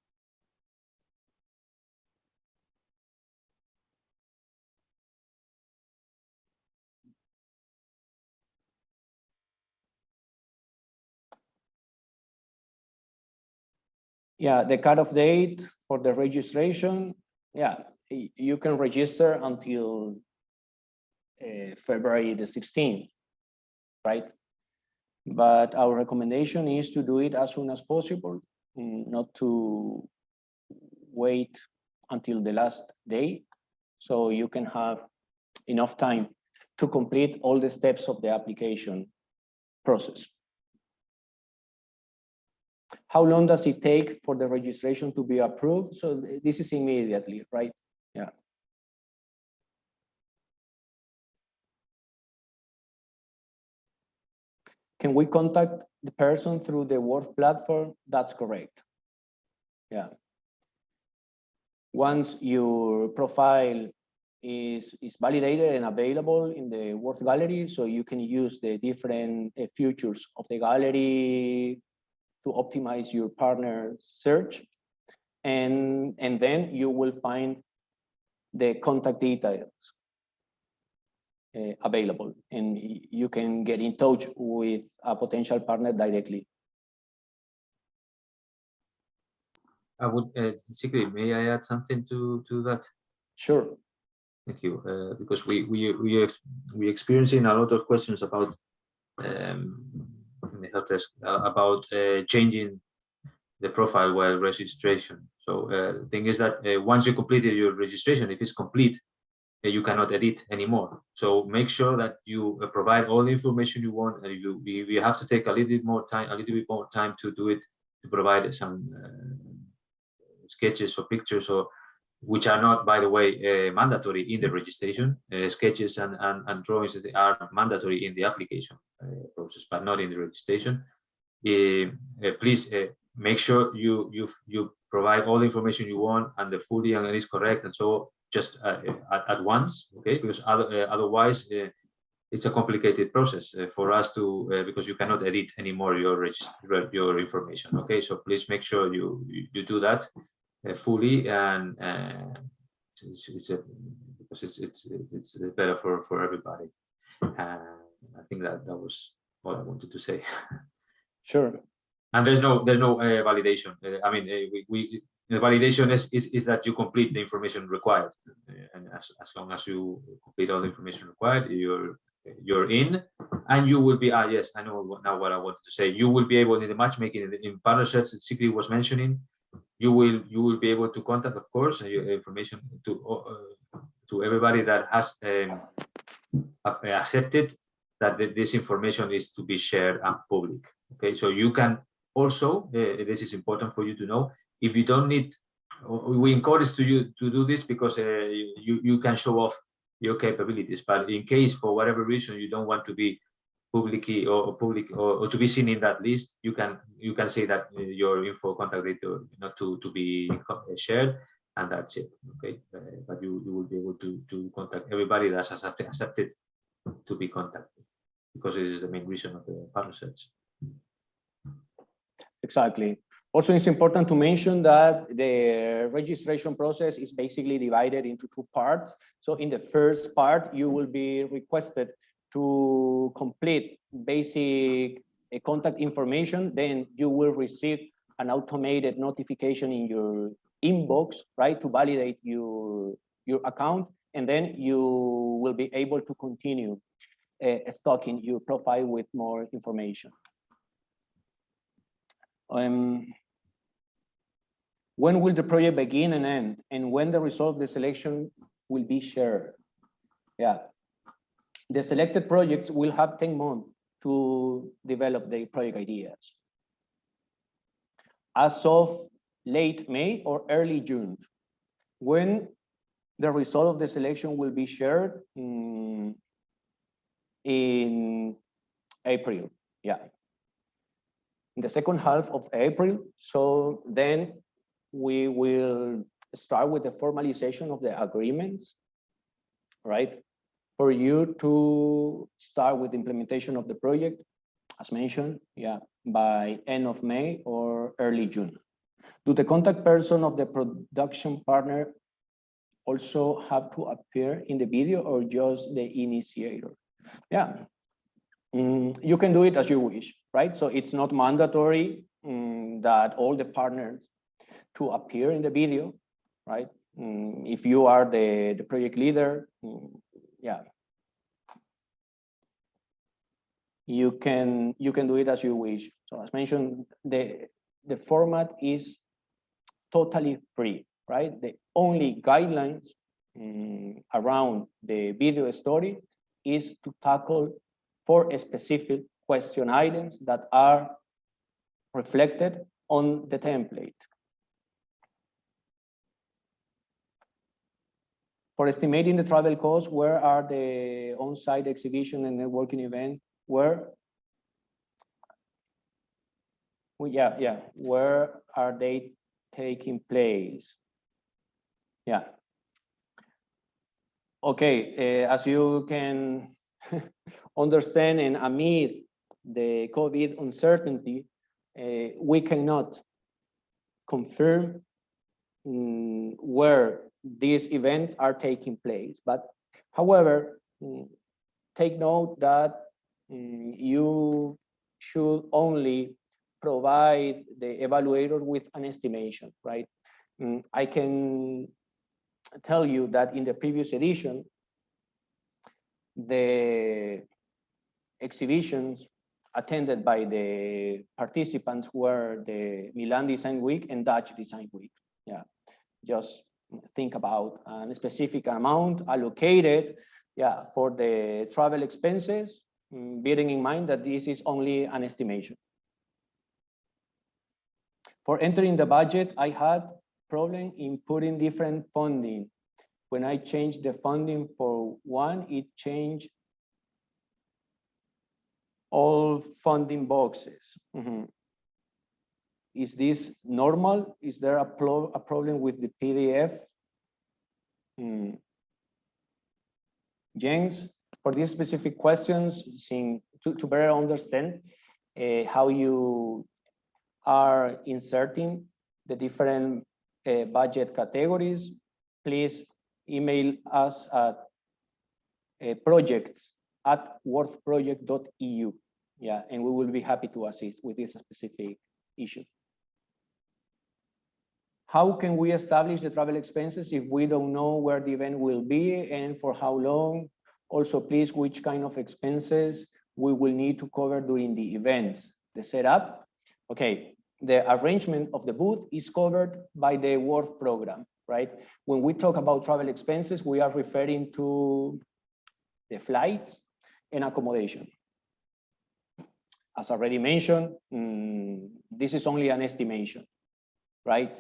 Yeah, the cutoff date for the registration, yeah, you can register until February the 16th, right? But our recommendation is to do it as soon as possible, not to wait until the last day, so you can have enough time to complete all the steps of the application process. How long does it take for the registration to be approved? So this is immediately, right? Yeah. Can we contact the person through the Word platform? That's correct. Yeah. Once your profile is validated and available in the Word gallery, so you can use the different features of the gallery to optimize your partner search. And then you will find the contact details available, and you can get in touch with a potential partner directly. I would, Sigrid, may I add something to that? Sure. Thank you. Because we experiencing a lot of questions about help desk about changing the profile while registration. So the thing is that once you completed your registration, if it's complete, you cannot edit anymore. So make sure that you provide all the information you want, and you have to take a little bit more time to do it, to provide some sketches or pictures, or which are not, by the way, mandatory in the registration. Sketches and drawings are mandatory in the application process, but not in the registration. Please make sure you provide all the information you want, and the fully and it is correct, and so just at once, okay? Because otherwise it's a complicated process for us to because you cannot edit anymore your information. Okay, so please make sure you do that fully, and because it's better for everybody. I think that was all I wanted to say. Sure. And there's no validation. I mean, the validation is that you complete the information required, and as long as you complete all the information required, you're in, and you will be, yes, I know now what I wanted to say. You will be able in the matchmaking in partner search that Sigrid was mentioning, you will be able to contact, of course, your information to everybody that has accepted that this information is to be shared and public. Okay, so you can also, this is important for you to know, if you don't need, we encourage you to do this because you can show off your capabilities, but in case for whatever reason you don't want to be publicly or to be seen in that list, you can say that your info contact data not to be shared, and that's it. Okay, but you will be able to contact everybody that's accepted to be contacted, because it is the main reason of the partner search. Exactly. Also, it's important to mention that the registration process is basically divided into two parts. So in the first part, you will be requested to complete basic contact information. Then you will receive an automated notification in your inbox, right, to validate your account. And then you will be able to continue stocking your profile with more information. When will the project begin and end, and when the result of the selection will be shared? Yeah, the selected projects will have 10 months to develop their project ideas. As of late May or early June, when the result of the selection will be shared in April. Yeah, in the second half of April. So then we will start with the formalization of the agreements, right? For you to start with implementation of the project, as mentioned, yeah, by end of May or early June. Do the contact person of the production partner also have to appear in the video, or just the initiator? Yeah, you can do it as you wish, right? So it's not mandatory that all the partners to appear in the video, right? If you are the project leader, yeah, you can do it as you wish. So as mentioned, the format is totally free, right? The only guidelines around the video story is to tackle 4 specific question items that are reflected on the template. For estimating the travel costs, where are the on-site exhibition and networking event? Where are they taking place? Yeah. Okay, as you can understand, and amid the COVID uncertainty, we cannot confirm where these events are taking place. But however, take note that you should only provide the evaluator with an estimation, right? I can tell you that in the previous edition, the exhibitions attended by the participants were the Milan Design Week and Dutch Design Week. Yeah, just think about a specific amount allocated, yeah, for the travel expenses, bearing in mind that this is only an estimation. For entering the budget, I had problem in putting different funding. When I changed the funding for one, it changed all funding boxes. Is this normal? Is there a problem with the PDF? James, for these specific questions, to better understand how you are inserting the different budget categories, please email us at projects@worthproject.eu. Yeah, and we will be happy to assist with this specific issue. How can we establish the travel expenses if we don't know where the event will be and for how long? Also, please, which kind of expenses we will need to cover during the events, the setup. Okay, the arrangement of the booth is covered by the work program, right? When we talk about travel expenses, we are referring to the flights and accommodation. As already mentioned, this is only an estimation, right?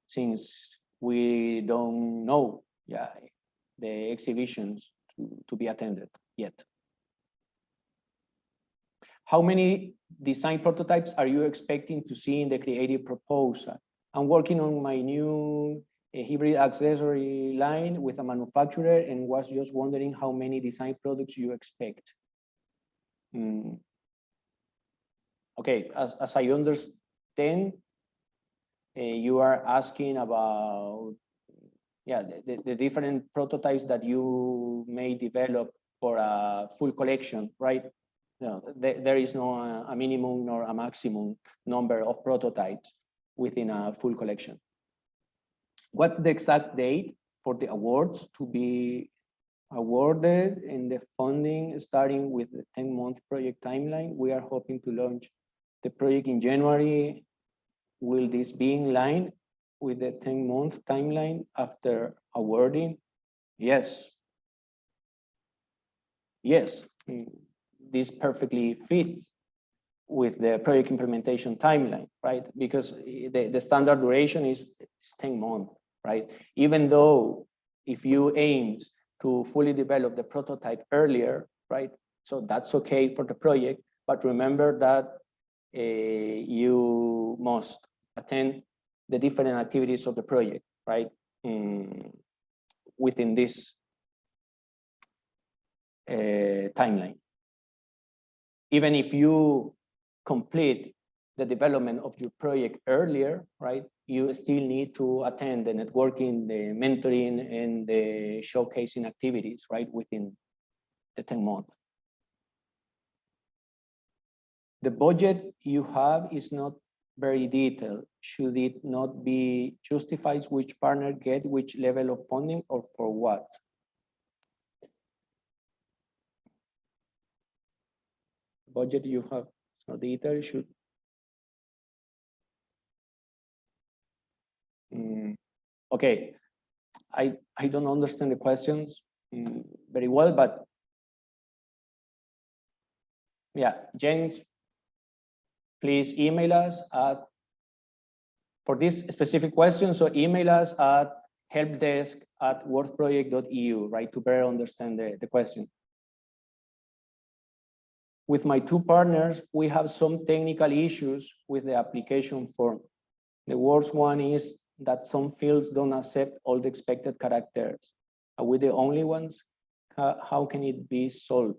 Since we don't know, the exhibitions to be attended yet. How many design prototypes are you expecting to see in the creative proposal? I'm working on my new hybrid accessory line with a manufacturer and was just wondering how many design products you expect. Okay, as I understand, you are asking about the different prototypes that you may develop for a full collection, right? No, there is no a minimum nor a maximum number of prototypes within a full collection. What's the exact date for the awards to be awarded and the funding starting with the 10-month project timeline? We are hoping to launch the project in January. Will this be in line with the 10-month timeline after awarding? Yes. Yes, this perfectly fits with the project implementation timeline, right? Because the standard duration is 10 months, right? Even though if you aim to fully develop the prototype earlier, right? So that's okay for the project, but remember that you must attend the different activities of the project, right? Within this timeline. Even if you complete the development of your project earlier, right? You still need to attend the networking, the mentoring, and the showcasing activities, right? Within the 10 months. The budget you have is not very detailed. Should it not be justified which partner get which level of funding or for what? Budget you have so detailed should. Okay, I don't understand the questions very well, but yeah, James, please email us at for this specific question. So email us at helpdesk@worthproject.eu, right, to better understand the question. With my two partners, we have some technical issues with the application form. The worst one is that some fields don't accept all the expected characters. Are we the only ones? How can it be solved?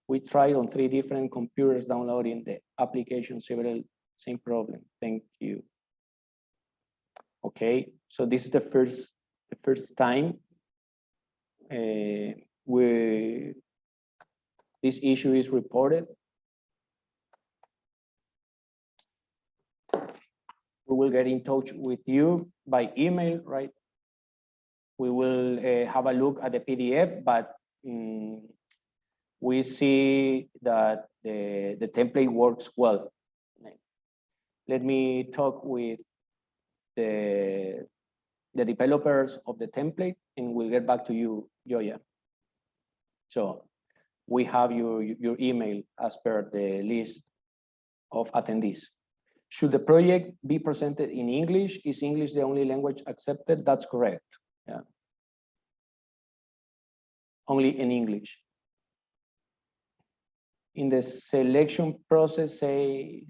We tried on 3 different computers downloading the application, same problem. Thank you. Okay, so this is the first time this issue is reported. We will get in touch with you by email, right? We will have a look at the PDF, but we see that the template works well. Let me talk with the developers of the template and we'll get back to you, Joya. So we have your email as per the list of attendees. Should the project be presented in English? Is English the only language accepted? That's correct. Yeah. Only in English. In the selection process, say,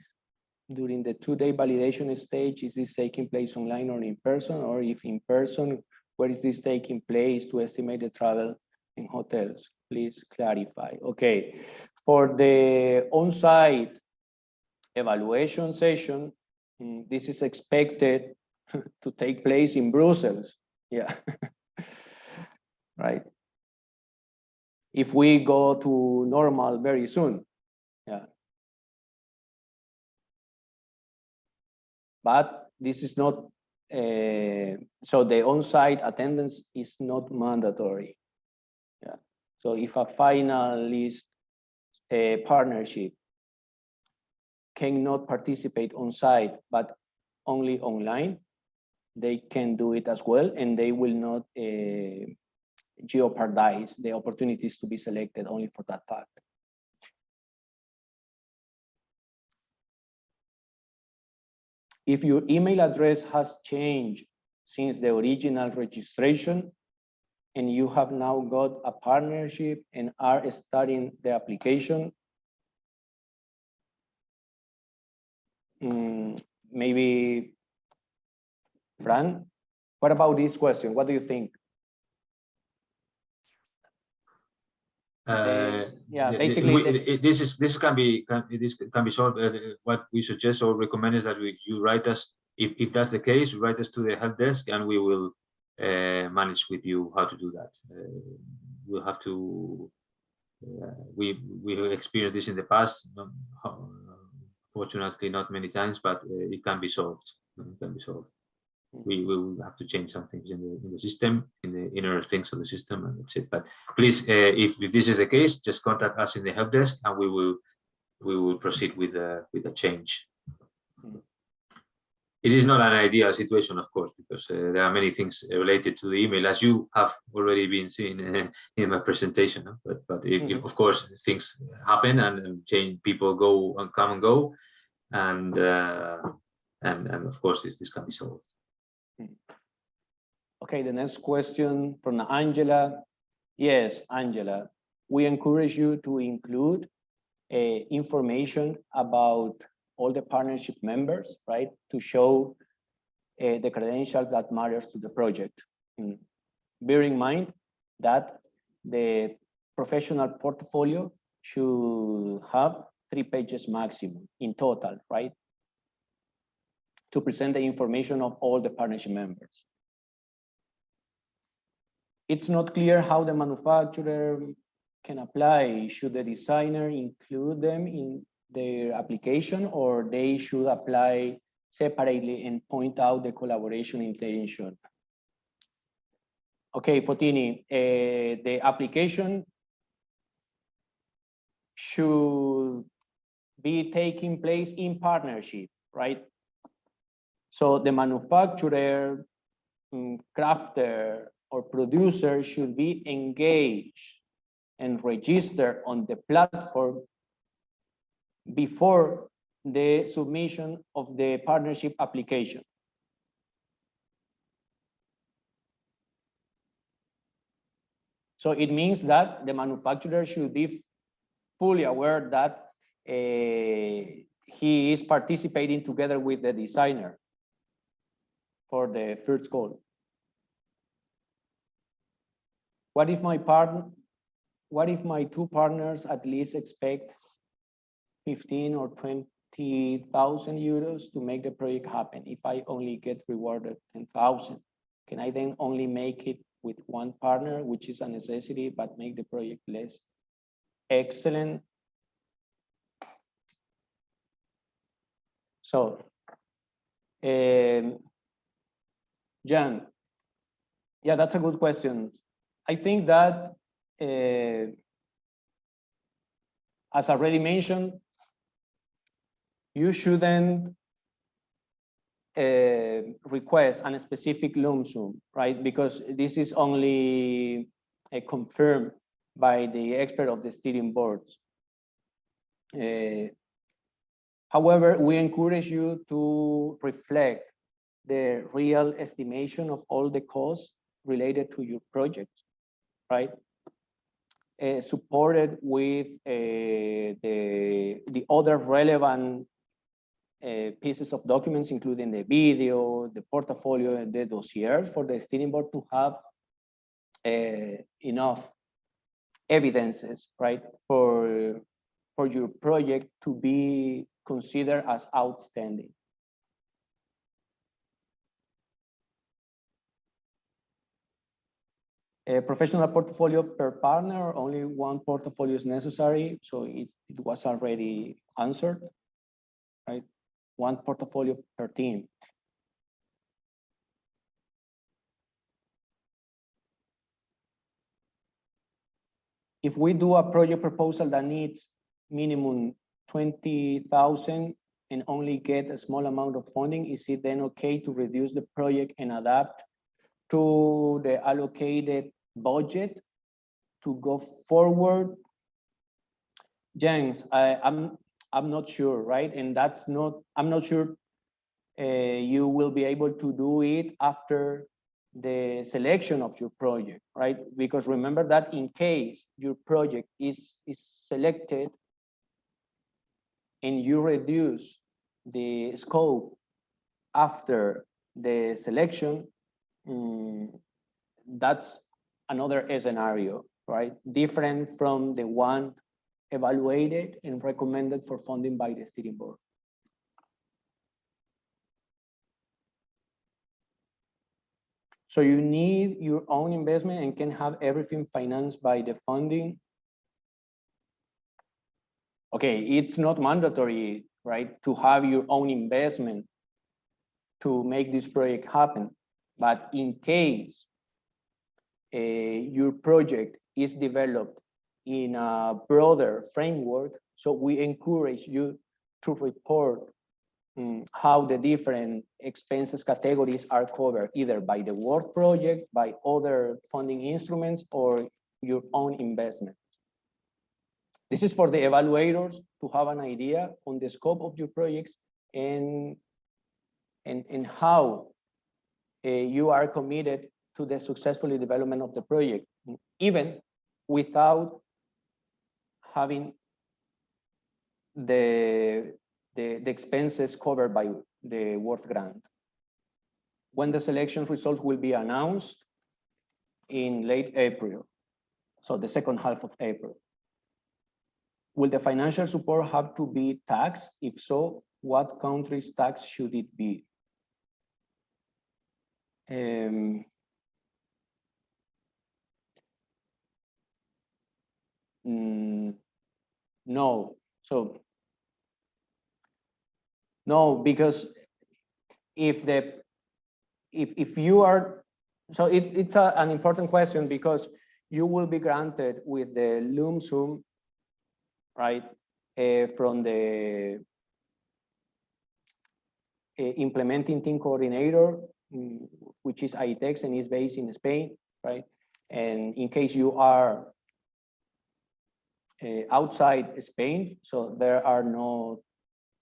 during the 2-day validation stage, is this taking place online or in person? Or if in person, where is this taking place to estimate the travel in hotels? Please clarify. Okay, for the on-site evaluation session, this is expected to take place in Brussels. Yeah, right. If we go to normal very soon, yeah. But this is not, so the on-site attendance is not mandatory. So if a finalist partnership cannot participate on site, but only online, they can do it as well, and they will not jeopardize the opportunities to be selected only for that fact. If your email address has changed since the original registration, and you have now got a partnership and are starting the application, maybe, Fran, what about this question? What do you think? Yeah, basically, this can be solved. What we suggest or recommend is that you write us, if that's the case, write us to the help desk, and we will manage with you how to do that. We'll have to. We have experienced this in the past. Fortunately, not many times, but it can be solved. It can be solved. We will have to change some things in the system, in the inner things of the system, and that's it. But please, if this is the case, just contact us in the help desk, and we will proceed with the change. It is not an ideal situation, of course, because there are many things related to the email, as you have already been seeing in my presentation. But if, of course, things happen and change, people go and come and go, and of course this can be solved. Okay, the next question from Angela. Yes, Angela, we encourage you to include information about all the partnership members, right? To show the credentials that matters to the project. Bear in mind that the professional portfolio should have 3 pages maximum in total, right? To present the information of all the partnership members. It's not clear how the manufacturer can apply. Should the designer include them in their application, or they should apply separately and point out the collaboration intention? Okay, Fotini, the application should be taking place in partnership, right? So the manufacturer, crafter, or producer should be engaged and registered on the platform before the submission of the partnership application. So it means that the manufacturer should be fully aware that he is participating together with the designer for the first call. What if my two partners at least expect 15 or 20,000 euros to make the project happen? If I only get rewarded 10,000, can I then only make it with one partner, which is a necessity, but make the project less excellent? So, Jan, yeah, that's a good question. I think that, as already mentioned, you shouldn't request a specific lump sum, right? Because this is only confirmed by the expert of the steering boards. However, we encourage you to reflect the real estimation of all the costs related to your project, right? Supported with the other relevant pieces of documents, including the video, the portfolio, and the dossiers, for the steering board to have enough evidences, right, for your project to be considered as outstanding. A professional portfolio per partner, only one portfolio is necessary, so it was already answered, right? One portfolio per team. if we do a project proposal that needs minimum 20,000 and only get a small amount of funding, is it then okay to reduce the project and adapt to the allocated budget to go forward? James, I'm not sure, right? And that's not, I'm not sure you will be able to do it after the selection of your project, right? Because remember that in case your project is selected and you reduce the scope after the selection, that's another scenario, right? Different from the one evaluated and recommended for funding by the steering board. So you need your own investment and can have everything financed by the funding. Okay, it's not mandatory, right, to have your own investment to make this project happen. But in case your project is developed in a broader framework, so we encourage you to report how the different expenses categories are covered, either by the work project, by other funding instruments, or your own investment. This is for the evaluators to have an idea on the scope of your projects and how you are committed to the successful development of the project, even without having the expenses covered by the work grant. When the selection results will be announced in late April, so the second half of April. Will the financial support have to be taxed? If so, what country's tax should it be? No. So no, because if you are, so it's an important question, because you will be granted with the lump sum, right, from the implementing team coordinator, which is ITEX and is based in Spain, right? And in case you are outside Spain, so there are no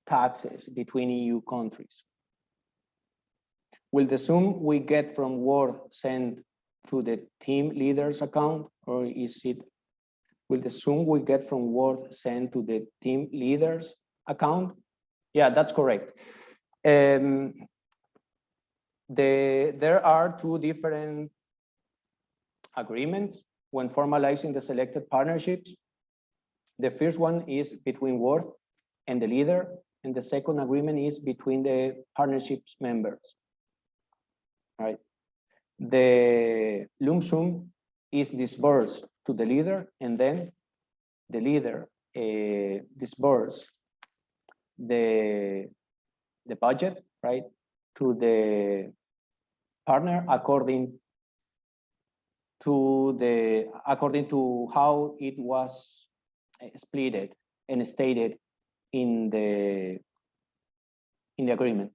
taxes between EU countries. Will the sum we get from work sent to the team leader's account, or is it, will the sum we get from work sent to the team leader's account? Yeah, that's correct. There are two different agreements when formalizing the selected partnerships. The first one is between Worth and the leader, and the second agreement is between the partnerships members. Right. The lump sum is disbursed to the leader, and then the leader disburses the budget, right, to the partner according to how it was splitted and stated in the agreement.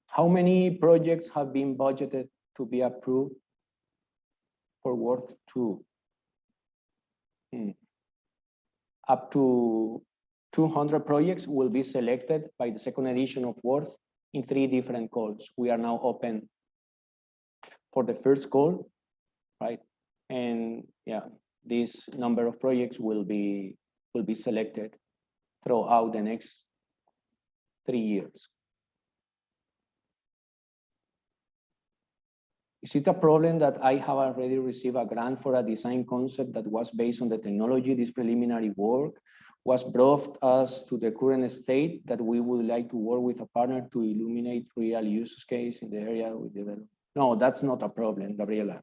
How many projects have been budgeted to be approved for Worth 2? Up to 200 projects will be selected by the second edition of Worth in 3 different calls. We are now open for the first call, right? And yeah, this number of projects will be selected throughout the next 3 years. Is it a problem that I have already received a grant for a design concept that was based on the technology? This preliminary work was brought us to the current state that we would like to work with a partner to illuminate real use case in the area we develop. No, that's not a problem, Gabriela.